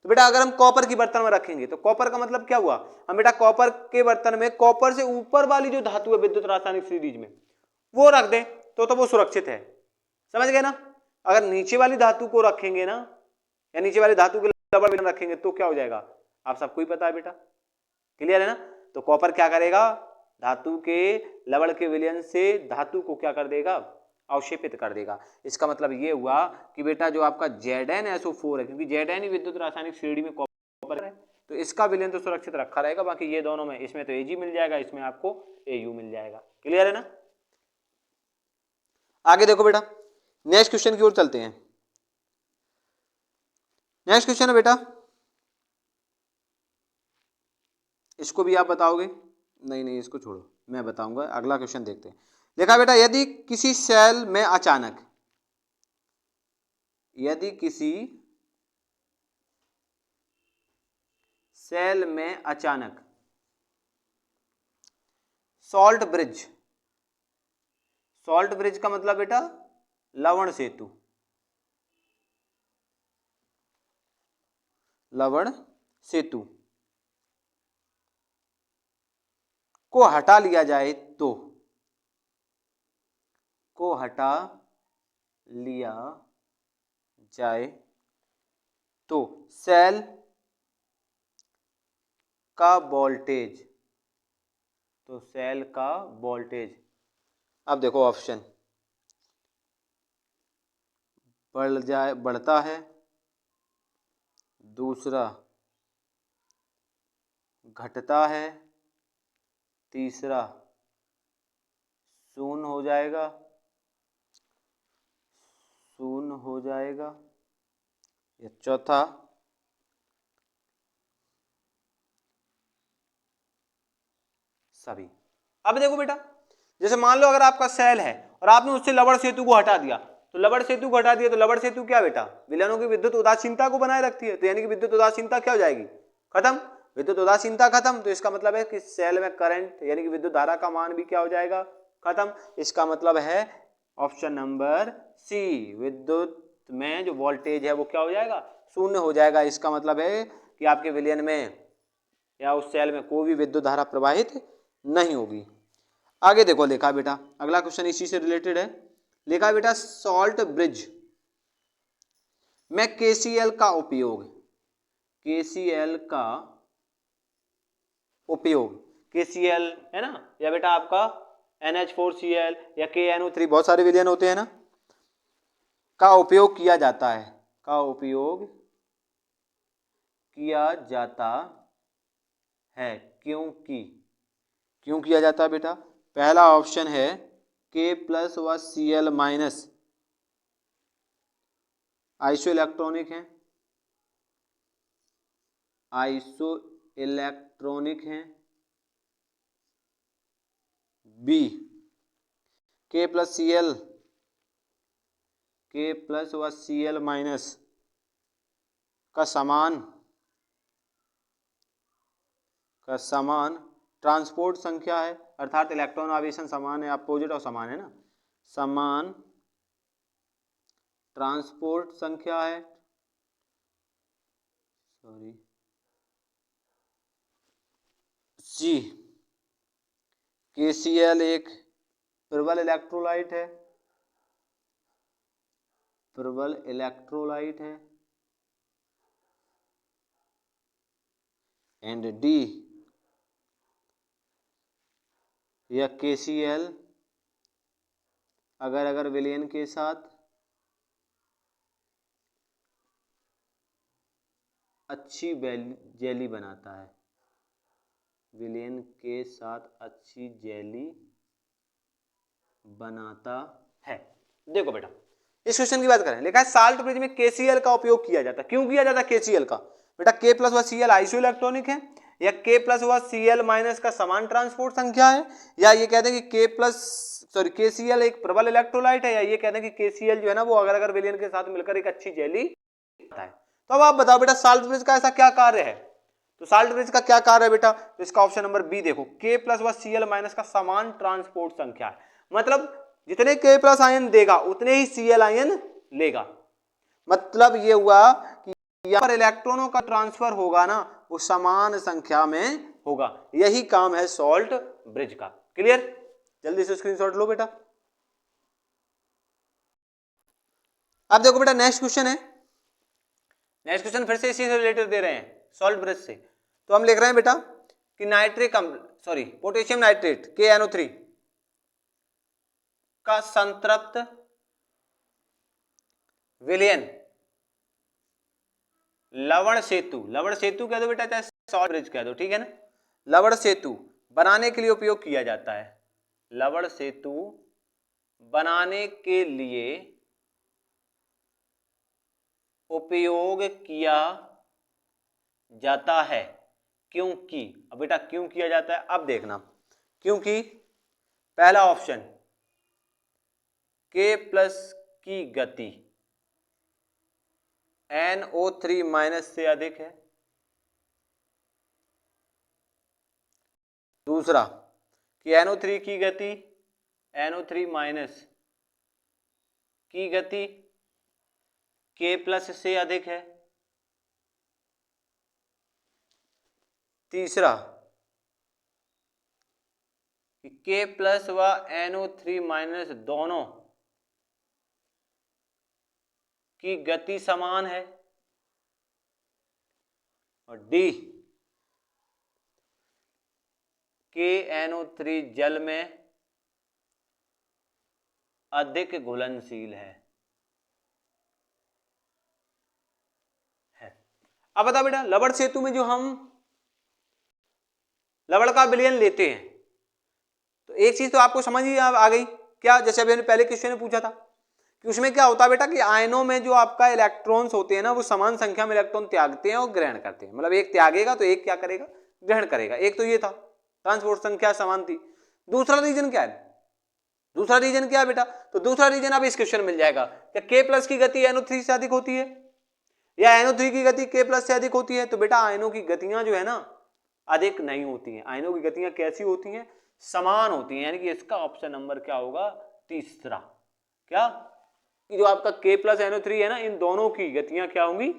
तो बेटा अगर हम कॉपर के बर्तन में रखेंगे तो कॉपर का मतलब क्या हुआ, हम बेटा कॉपर के बर्तन में कॉपर से ऊपर वाली जो धातु है विद्युत रासायनिक सीरीज में वो रख दें तो वो सुरक्षित है, समझ गए ना। अगर नीचे वाली धातु को रखेंगे ना, या नीचे वाली धातु के लवण विलयन रखेंगे तो क्या हो जाएगा, आप सबको ही पता है बेटा, क्लियर है ना। तो कॉपर क्या करेगा, धातु के लवण के विलयन से धातु को क्या कर देगा, अवक्षेपित कर देगा। इसका मतलब ये हुआ कि बेटा जो आपका ZnSO4 है, क्योंकि Zn ही विद्युत रासायनिक श्रेणी में कॉपर है, तो इसका विलयन तो सुरक्षित रखा रहेगा। बाकी ये दोनों में, इसमें तो Ag मिल जाएगा, इसमें आपको Au मिल जाएगा, क्लियर है ना। आगे देखो बेटा नेक्स्ट क्वेश्चन की ओर चलते हैं। नेक्स्ट क्वेश्चन है बेटा, इसको भी आप बताओगे, नहीं इसको छोड़ो मैं बताऊंगा, अगला क्वेश्चन देखते हैं। देखा बेटा यदि किसी सेल में अचानक, यदि किसी सेल में अचानक सॉल्ट ब्रिज, सॉल्ट ब्रिज का मतलब बेटा लवण सेतु, लवण सेतु को हटा लिया जाए तो, को हटा लिया जाए तो सेल का वोल्टेज, तो सेल का वोल्टेज, अब देखो ऑप्शन बढ़ता है, दूसरा घटता है, तीसरा शून्य हो जाएगा, शून्य हो जाएगा, या चौथा सभी। अब देखो बेटा जैसे मान लो अगर आपका सेल है और आपने उससे लवण सेतु को हटा दिया, तो लवण सेतु को हटा दिया तो लवण सेतु क्या बेटा, विलयनों की विद्युत उदासीनता को बनाए रखती है, तो यानी कि विद्युत उदासीनता क्या हो जाएगी, खत्म, विद्युत उदासीनता खत्म। तो इसका मतलब है कि सेल में करंट यानी कि विद्युत धारा का मान भी क्या हो जाएगा, खत्म। इसका मतलब है ऑप्शन नंबर सी, विद्युत में जो वोल्टेज है वो क्या हो जाएगा, शून्य हो जाएगा। इसका मतलब है कि आपके विलयन में या उस सेल में कोई भी विद्युत धारा प्रवाहित नहीं होगी। आगे देखो लिखा बेटा, अगला क्वेश्चन इसी से रिलेटेड है। लिखा बेटा सॉल्ट ब्रिज में KCl का उपयोग, KCl का उपयोग, KCl है ना, या बेटा आपका NH4Cl या KNO3, बहुत सारे विलयन होते हैं ना, का उपयोग किया जाता है, का उपयोग किया जाता है, क्योंकि, क्यों किया जाता है बेटा, पहला ऑप्शन है K+ व Cl- आइसो इलेक्ट्रॉनिक है, आइसो इलेक्ट्रॉनिक है, बी K+ Cl, K+ व Cl- का समान ट्रांसपोर्ट संख्या है, अर्थात इलेक्ट्रॉन आवेशन समान है, अपोजिट और समान है ना, समान ट्रांसपोर्ट संख्या है, जी KCl एक प्रबल इलेक्ट्रोलाइट है, प्रबल इलेक्ट्रोलाइट है, एंड डी या KCl अगर अगर विलयन के साथ अच्छी जेली बनाता है, विलयन के साथ अच्छी जेली बनाता है। देखो बेटा इस क्वेश्चन की बात करें, लिखा है साल्ट ब्रिज में KCl का उपयोग किया जाता है। क्यों किया जाता है KCl का? बेटा K प्लस व Cl आइसो इलेक्ट्रॉनिक है, या K प्लस व Cl माइनस का समान ट्रांसपोर्ट संख्या है, या ये कहते हैं कि KCl एक प्रबल इलेक्ट्रोलाइट है, या ये कहते हैं कि KCl जो है ना वो अगर अगर विलयन के साथ मिलकर एक अच्छी जेली बनाता है। तो अब आप बताओ बेटा साल्ट ब्रिज का ऐसा क्या कार्य है? तो साल्ट ब्रिज का क्या कार्य है बेटा? तो इसका ऑप्शन नंबर बी देखो, K प्लस व Cl माइनस का समान ट्रांसपोर्ट संख्या है, मतलब जितने K प्लस आयन देगा उतने ही Cl आयन लेगा। मतलब ये हुआ कि यहाँ पर इलेक्ट्रॉनों का ट्रांसफर होगा ना वो समान संख्या में होगा, यही काम है सॉल्ट ब्रिज का। क्लियर? जल्दी से स्क्रीनशॉट लो बेटा। अब देखो बेटा नेक्स्ट क्वेश्चन है, नेक्स्ट क्वेश्चन फिर से इसी से रिलेटेड दे रहे हैं सॉल्ट ब्रिज से। तो हम लिख रहे हैं बेटा कि पोटेशियम नाइट्रेट KNO3 का संतृप्त विलयन लवण सेतु कह दो बेटा, चाहे सॉल्ट ब्रिज कह दो, ठीक है ना। लवण सेतु बनाने के लिए उपयोग किया जाता है, लवण सेतु बनाने के लिए उपयोग किया जाता है। क्योंकि, अब बेटा क्यों किया जाता है अब देखना, क्योंकि पहला ऑप्शन K प्लस की गति NO3 माइनस से अधिक है, दूसरा कि NO3 की गति NO3 माइनस की गति K प्लस से अधिक है, तीसरा कि K प्लस व NO3 माइनस दोनों की गति समान है, और डी KNO3 जल में अधिक घुलनशील है। अब बता बेटा लवण सेतु में जो हम लवण का विलयन लेते हैं तो एक चीज तो आपको समझ ही आ गई क्या, जैसे अभी पहले क्वेश्चन में पूछा था कि उसमें क्या होता है बेटा कि आयनों में जो आपका इलेक्ट्रॉन्स होते हैं ना वो समान संख्या में इलेक्ट्रॉन त्यागते हैं और ग्रहण करते हैं, मतलब एक त्यागेगा तो एक क्या करेगा, ग्रहण करेगा। एक तो ये था ट्रांसपोर्ट संख्या समान थी। दूसरा रीजन क्या है, दूसरा रीजन क्या है बेटा? तो दूसरा रीजन अब इस क्वेश्चन मिल जाएगा, क्या K प्लस की गति NO3 से अधिक होती है या NO3 की गति K प्लस से अधिक होती है? तो बेटा आयनों की गतियां जो है ना अधिक नहीं होती हैं, आयनों की गतियां कैसी होती हैं, समान होती हैं, यानी कि इसका ऑप्शन नंबर क्या होगा, तीसरा। क्या कि जो आपका K प्लस NO3 है ना इन दोनों की गतियां क्या होंगी,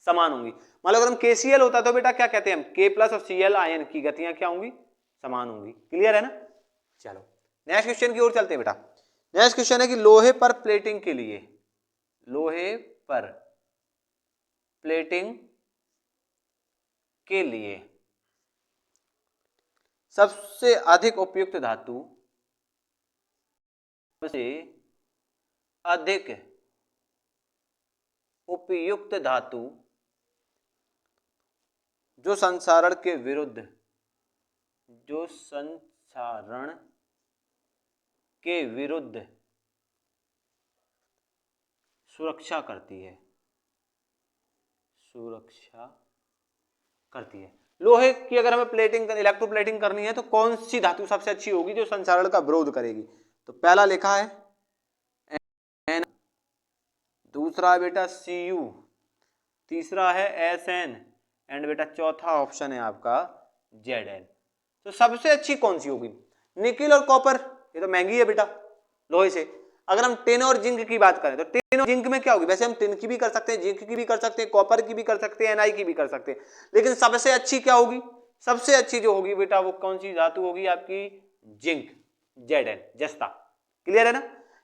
समान होंगी। मतलब अगर हम KCl होता तो बेटा क्या कहते हैं हम, K प्लस और Cl आयन की गतियां क्या होंगी, समान होंगी। क्लियर है ना? चलो नेक्स्ट क्वेश्चन की ओर चलते हैं बेटा। नेक्स्ट क्वेश्चन है कि लोहे पर प्लेटिंग के लिए, लोहे पर प्लेटिंग के लिए सबसे अधिक उपयुक्त धातु, सबसे अधिक उपयुक्त धातु जो संसारण के विरुद्ध, जो संसारण के विरुद्ध सुरक्षा करती है, सुरक्षा करती है। लोहे की अगर हमें प्लेटिंग इलेक्ट्रोप्लेटिंग करनी है तो कौन सी धातु सबसे अच्छी होगी जो संचारण का विरोध करेगी? तो पहला लिखा है N, दूसरा है बेटा Cu, तीसरा है Sn एंड बेटा चौथा ऑप्शन है आपका Zn। तो सबसे अच्छी कौन सी होगी? निकिल और कॉपर ये तो महंगी है बेटा लोहे से। अगर हम टिन और जिंक की बात करें तो टिन और जिंक में क्या होगी, वैसे हम टिन की भी कर सकते हैं, जिंक की भी कर सकते हैं, कॉपर की भी कर सकते हैं, Ni की भी कर सकते हैं, लेकिन सबसे अच्छी क्या होगी, सबसे अच्छी जो होगी बेटा वो कौन सी धातु होगी आपकी, जिंक, Zn, जस्ता। क्लियर है ना?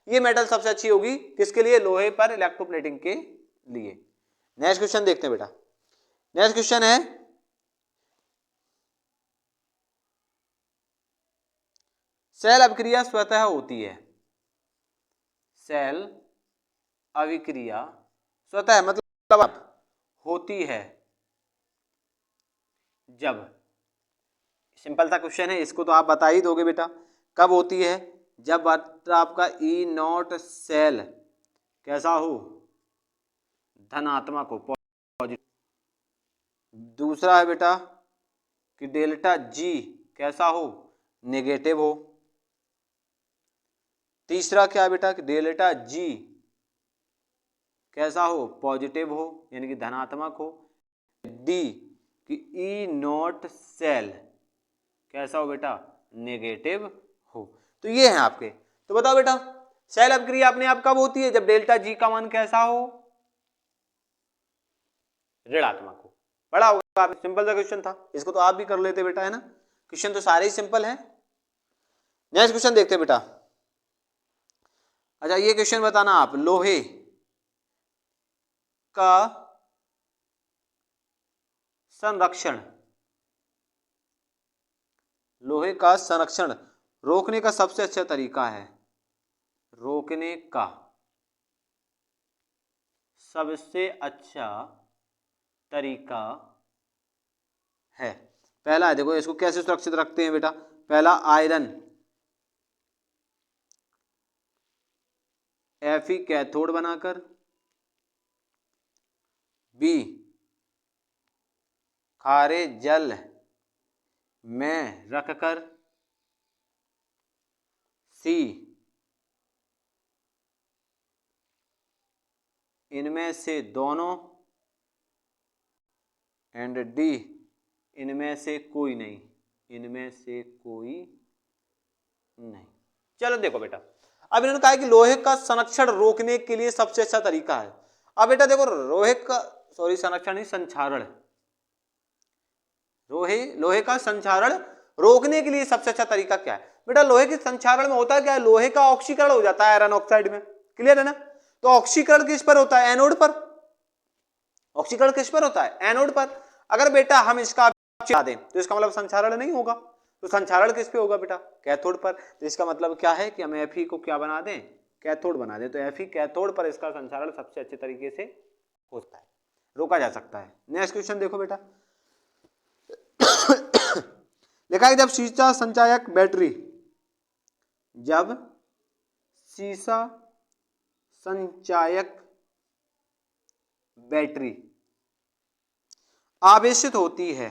ये मेटल सबसे अच्छी होगी किसके लिए? लोहे पर इलेक्ट्रोप्लेटिंग के लिए। नेक्स्ट क्वेश्चन देखते हैं बेटा। नेक्स्ट क्वेश्चन है सेल अभिक्रिया स्वतः होती है। सेल अभिक्रिया स्वतः मतलब होती है जब, सिंपल सा क्वेश्चन है, इसको तो आप बता ही दोगे बेटा। कब होती है? जब आपका ई नॉट सेल कैसा हो? धनात्मक हो, पॉजिटिव। दूसरा है बेटा कि डेल्टा जी कैसा हो? नेगेटिव हो। तीसरा क्या है बेटा कि डेल्टा जी कैसा हो? पॉजिटिव हो, यानी कि धनात्मक हो। डी कि ई नॉट सेल कैसा हो बेटा? नेगेटिव हो। तो ये है आपके। तो बताओ बेटा सेल अभिक्रिया अपने आप कब होती है? जब डेल्टा जी का मान कैसा हो? ऋणात्मक हो। बड़ा होगा, सिंपल सा क्वेश्चन था, इसको तो आप भी कर लेते बेटा, है ना? क्वेश्चन तो सारे ही सिंपल है। नेक्स्ट क्वेश्चन देखते हैं बेटा। अच्छा ये क्वेश्चन बताना आप, लोहे का संरक्षण, लोहे का संरक्षण रोकने का सबसे अच्छा तरीका है। रोकने का सबसे अच्छा तरीका है, पहला है, देखो इसको कैसे सुरक्षित रखते हैं बेटा। पहला आयरन Fe कैथोड बनाकर, बी खारे जल में रखकर, सी इनमें से दोनों, एंड डी इनमें से कोई नहीं, इनमें से कोई नहीं। चलो देखो बेटा, अब इन्होंने कहा है कि लोहे का संरक्षण रोकने के लिए सबसे अच्छा तरीका है। अब बेटा देखो लोहे का, सॉरी संरक्षण नहीं, संक्षारण, लोहे का संक्षारण रोकने के लिए सबसे अच्छा तरीका क्या है? बेटा लोहे के संक्षारण में होता क्या है? लोहे का ऑक्सीकरण हो जाता है आयरन ऑक्साइड में। क्लियर है ना? तो ऑक्सीकरण किस पर होता है? एनोड पर। ऑक्सीकरण किस पर होता है? एनोड पर। अगर बेटा हम इसका हटा दें तो इसका मतलब संक्षारण नहीं होगा। तो संक्षारण किस पे होगा बेटा? कैथोड पर। तो इसका मतलब क्या है कि हम Fe को क्या बना दें? कैथोड बना दें। तो Fe कैथोड पर इसका संक्षारण सबसे अच्छे तरीके से होता है, रोका जा सकता है। नेक्स्ट क्वेश्चन देखो बेटा, लिखा है जब शीशा संचायक बैटरी, जब शीशा संचायक बैटरी आवेशित होती है,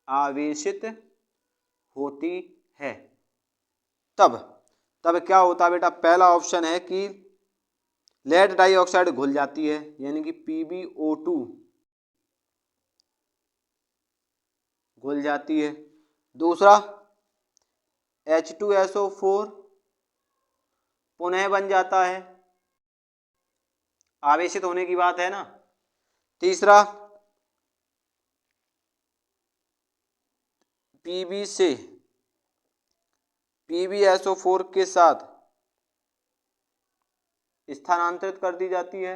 आवेशित होती है, तब क्या होता है बेटा? पहला ऑप्शन है कि लेड डाइऑक्साइड घुल जाती है, यानी कि PbO2 घुल जाती है। दूसरा H2SO4 पुनः बन जाता है, आवेशित होने की बात है ना। तीसरा Pb से PbSO4 के साथ स्थानांतरित कर दी जाती है।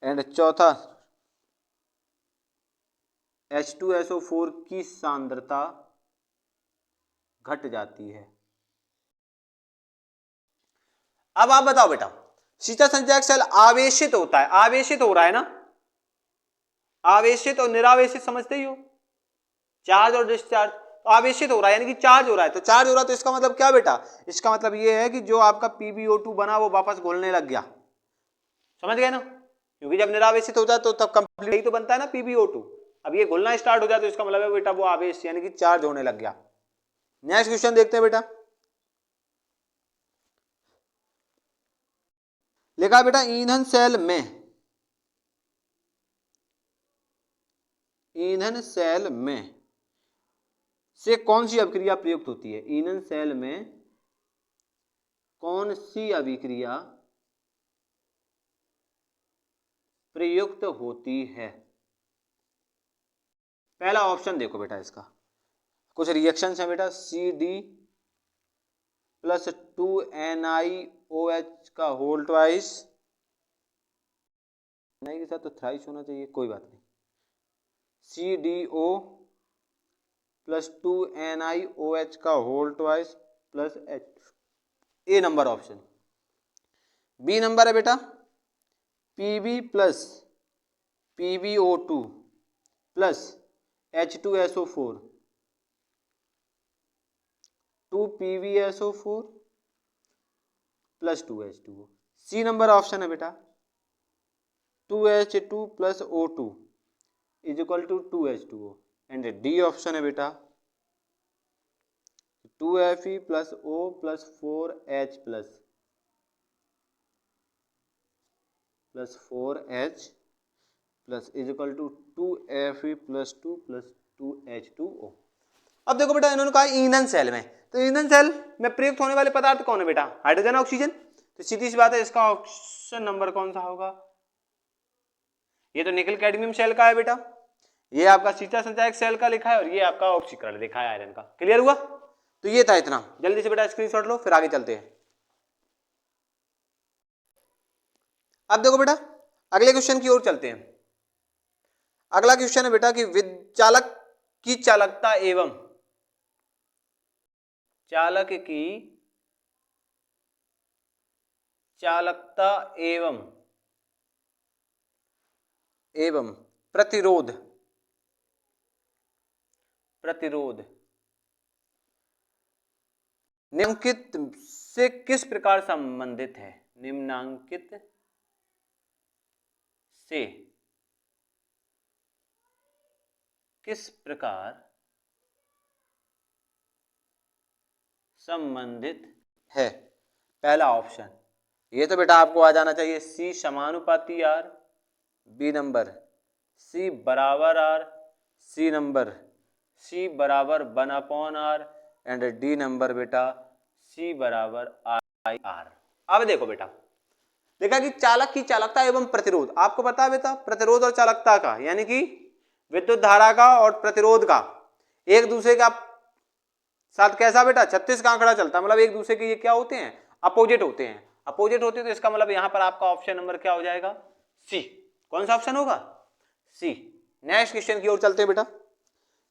एंड चौथा H2SO4 की सांद्रता घट जाती है। अब आप बताओ बेटा, शीशा संचायक सेल आवेशित होता है, आवेशित हो रहा है ना, आवेशित और निरावेशित समझते ही हो, चार्ज और डिस्चार्ज। तो आवेशित हो रहा है यानी कि चार्ज हो रहा है, तो चार्ज हो रहा है तो इसका मतलब क्या बेटा? इसका मतलब ये है कि जो आपका PbO2 बना वो वापस घुलने लग गया। समझ गए ना? क्योंकि जब निरावेशित होता है तो तब कंप्लीट ही तो बनता है ना PbO2। अब ये घुलना स्टार्ट हो जाए तो इसका मतलब है बेटा वो आवेश यानी कि चार्ज होने लग गया। नेक्स्ट क्वेश्चन देखते हैं बेटा, लिखा है बेटा ईंधन सेल में, ईंधन सेल में से कौन सी अभिक्रिया प्रयुक्त होती है? ईंधन सेल में कौन सी अभिक्रिया प्रयुक्त होती है। पहला ऑप्शन देखो बेटा, इसका कुछ रिएक्शन है बेटा, CD प्लस 2NiOH का होल ट्वाइस, नहीं के साथ तो थ्राइस होना चाहिए, कोई बात नहीं, CDO प्लस 2NiOH का whole twice plus H। A number option. B number है बेटा Pb plus PbO2 plus H2SO4, 2PbSO4 plus 2H2O। C number option है बेटा 2H2 plus O2 is equal to 2H2O। And D option है बेटा 2Fe plus O plus 4H plus 4H plus is equal to 2Fe plus 2 plus 2H2O। अब देखो बेटा, इन्होंने कहा ईंधन सेल में, तो ईंधन सेल में प्रयुक्त होने वाले पदार्थ कौन है बेटा? Hydrogen, oxygen. तो सीधी सी बात है, इसका ऑप्शन नंबर कौन सा होगा? ये तो निकल कैडमियम सेल का है बेटा, ये आपका सीता संचायक सेल का लिखा है, और ये आपका ऑक्सीकरण लिखा है आयरन का। क्लियर हुआ? तो ये था इतना। जल्दी से बेटा स्क्रीनशॉट लो, फिर आगे चलते हैं। अब देखो बेटा, अगले क्वेश्चन की ओर चलते हैं। अगला क्वेश्चन है बेटा कि विद्युत की चालकता एवं चालक की चालकता एवं प्रतिरोध निम्नलिखित से किस प्रकार संबंधित है? निम्नांकित से किस प्रकार संबंधित है? पहला ऑप्शन, ये तो बेटा आपको आ जाना चाहिए, सी समानुपाती आर, बी नंबर सी बराबर आर, सी नंबर सी बराबर 1/r, एंड डी नंबर बेटा सी बराबर IR। अब देखो बेटा, देखा कि चालक की चालकता एवं प्रतिरोध, आपको पता है बेटा प्रतिरोध और चालकता का, यानी कि विद्युत धारा का और प्रतिरोध का एक दूसरे का साथ कैसा बेटा 36 का आंकड़ा चलता है, मतलब एक दूसरे के ये क्या होते हैं? अपोजिट होते हैं। अपोजिट होते हैं तो इसका मतलब यहां पर आपका ऑप्शन नंबर क्या हो जाएगा? सी। कौन सा ऑप्शन होगा? सी। नेक्स्ट क्वेश्चन की ओर चलते हैं बेटा।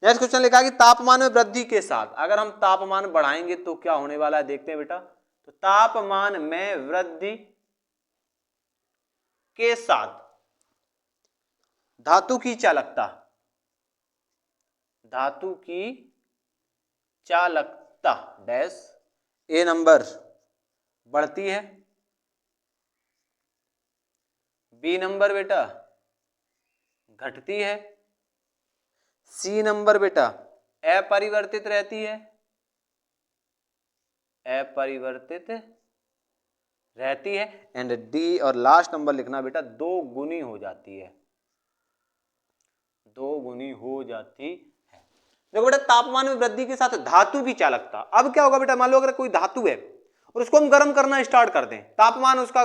नेक्स्ट क्वेश्चन लिखा है कि तापमान में वृद्धि के साथ, अगर हम तापमान बढ़ाएंगे तो क्या होने वाला है, देखते हैं बेटा। तो तापमान में वृद्धि के साथ धातु की चालकता डैश ए नंबर बढ़ती है, बी नंबर बेटा घटती है, सी नंबर बेटा अपरिवर्तित रहती है, एंड डी और लास्ट नंबर लिखना बेटा 2 गुनी हो जाती है, 2 गुनी हो जाती है। देखो बेटा, तापमान में वृद्धि के साथ धातु की चालकता, अब क्या होगा बेटा, मान लो अगर कोई धातु है और उसको हम गर्म करना स्टार्ट कर दें, तापमान उसका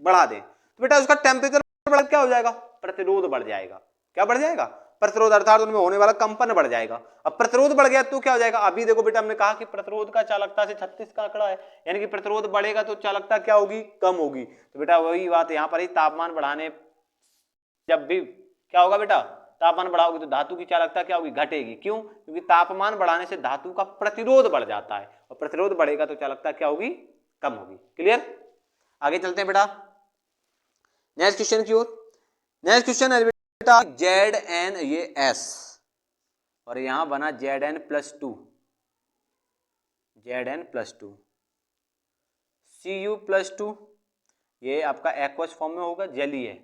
बढ़ा दें, तो बेटा उसका टेम्परेचर बढ़ क्या हो जाएगा? प्रतिरोध बढ़ जाएगा। क्या बढ़ जाएगा? प्रतिरोध, अर्थात उनमें होने वाला कंपन बढ़ जाएगा। अब प्रतिरोध बढ़ गया तो क्या हो जाएगा? अभी देखो बेटा, हमने कहा कि प्रतिरोध का चालकता से 36 का आंकड़ा है, यानी कि प्रतिरोध बढ़ेगा तो चालकता क्या होगी? कम होगी। तो बेटा वही बात यहां पर ही, तापमान बढ़ाने जब भी क्या होगा बेटा, तापमान बढ़ाओगे तो धातु की चालकता क्या होगी? घटेगी। क्यों? क्योंकि तापमान बढ़ाने से धातु का प्रतिरोध बढ़ जाता है, और प्रतिरोध बढ़ेगा तो चालकता क्या होगी? कम होगी। क्लियर? आगे चलते हैं बेटा नेक्स्ट क्वेश्चन की ओर। नेक्स्ट क्वेश्चन है बेटा Zn, ये S और यहां बना Zn प्लस 2, Cu प्लस 2, ये आपका एक्वस फॉर्म में होगा, जली है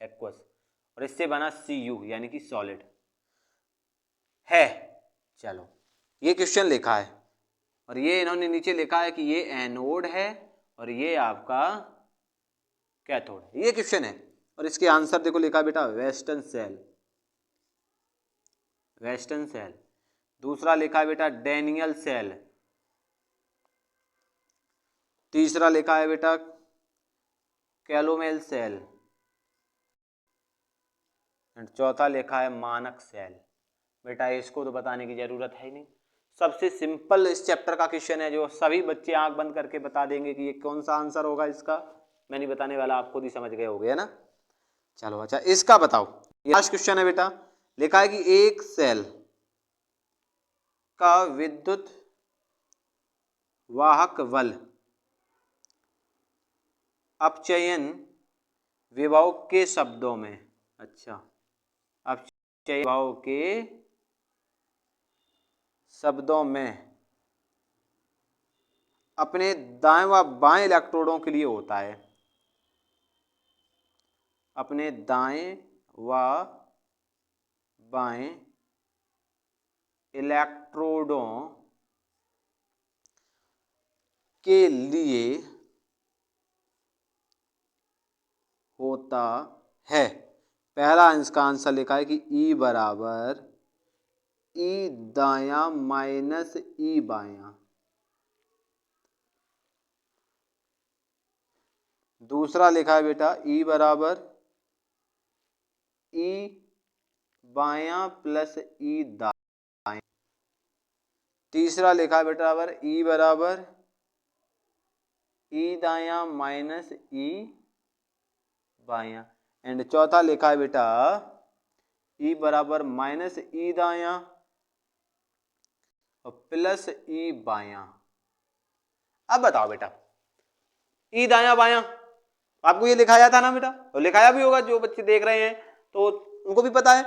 एक्वस, और इससे बना Cu यानी कि सॉलिड है। चलो, ये क्वेश्चन लिखा है, और ये इन्होंने नीचे लिखा है कि ये एनोड है और ये आपका कैथोड है। ये क्वेश्चन है, और इसके आंसर देखो लिखा बेटा वेस्टर्न सेल। दूसरा लिखा है बेटा डैनियल सेल, तीसरा लिखा है बेटा कैलोमेल सेल, एंड चौथा लिखा है मानक सेल। बेटा इसको तो बताने की जरूरत है ही नहीं, सबसे सिंपल इस चैप्टर का क्वेश्चन है जो सभी बच्चे आंख बंद करके बता देंगे कि ये कौन सा आंसर होगा इसका। मैं नहीं बताने वाला, आप खुद ही समझ गए होगे, है ना। चलो अच्छा इसका बताओ, लास्ट क्वेश्चन है बेटा। लिखा है कि एक सेल का विद्युत वाहक बल अपचयन विभव के शब्दों में, अच्छा अपचयन विभव के शब्दों में अपने दाएं व बाएं इलेक्ट्रोडों के लिए होता है, अपने दाएं व बाएं इलेक्ट्रोडों के लिए होता है। पहला इसका आंसर लिखा है कि E बराबर E दायां माइनस E बायां। दूसरा लिखा है बेटा E बराबर E बायां प्लस E दायां। तीसरा लिखा है बेटा बराबर E बराबर E दायां माइनस E बायां। एंड चौथा लिखा है बेटा E बराबर माइनस E दायां और प्लस E बायां। अब बताओ बेटा E दायां बायां आपको ये लिखाया था ना बेटा, और लिखाया भी होगा, जो बच्चे देख रहे हैं तो उनको भी पता है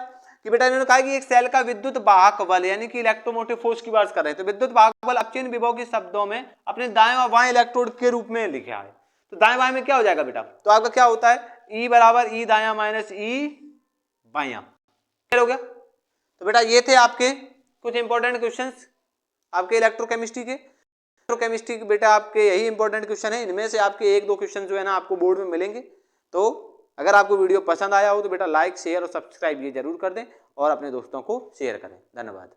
कि बेटा इन्होंने कहा कि एक सेल का विद्युत वाहक बल यानी कि इलेक्ट्रोमोटिव फोर्स की बात कर रहे हैं, तो विद्युत वाहक बल अपचयन विभव के शब्दों में अपने दाएं और बाएं इलेक्ट्रोड के रूप में लिखा है। तो दाएं बाएं में क्या हो जाएगा बेटा, तो आपका क्या होता है E बराबर E दायां माइनस E बायां। क्लियर हो गया। तो बेटा ये थे आपके कुछ इंपॉर्टेंट क्वेश्चंस आपके इलेक्ट्रोकेमिस्ट्री के। इलेक्ट्रोकेमिस्ट्री के बेटा आपके यही इंपॉर्टेंट क्वेश्चन है, इनमें से आपके एक दो क्वेश्चन जो है ना आपको बोर्ड में मिलेंगे। तो अगर आपको वीडियो पसंद आया हो तो बेटा लाइक शेयर और सब्सक्राइब ये जरूर कर दें और अपने दोस्तों को शेयर करें। धन्यवाद।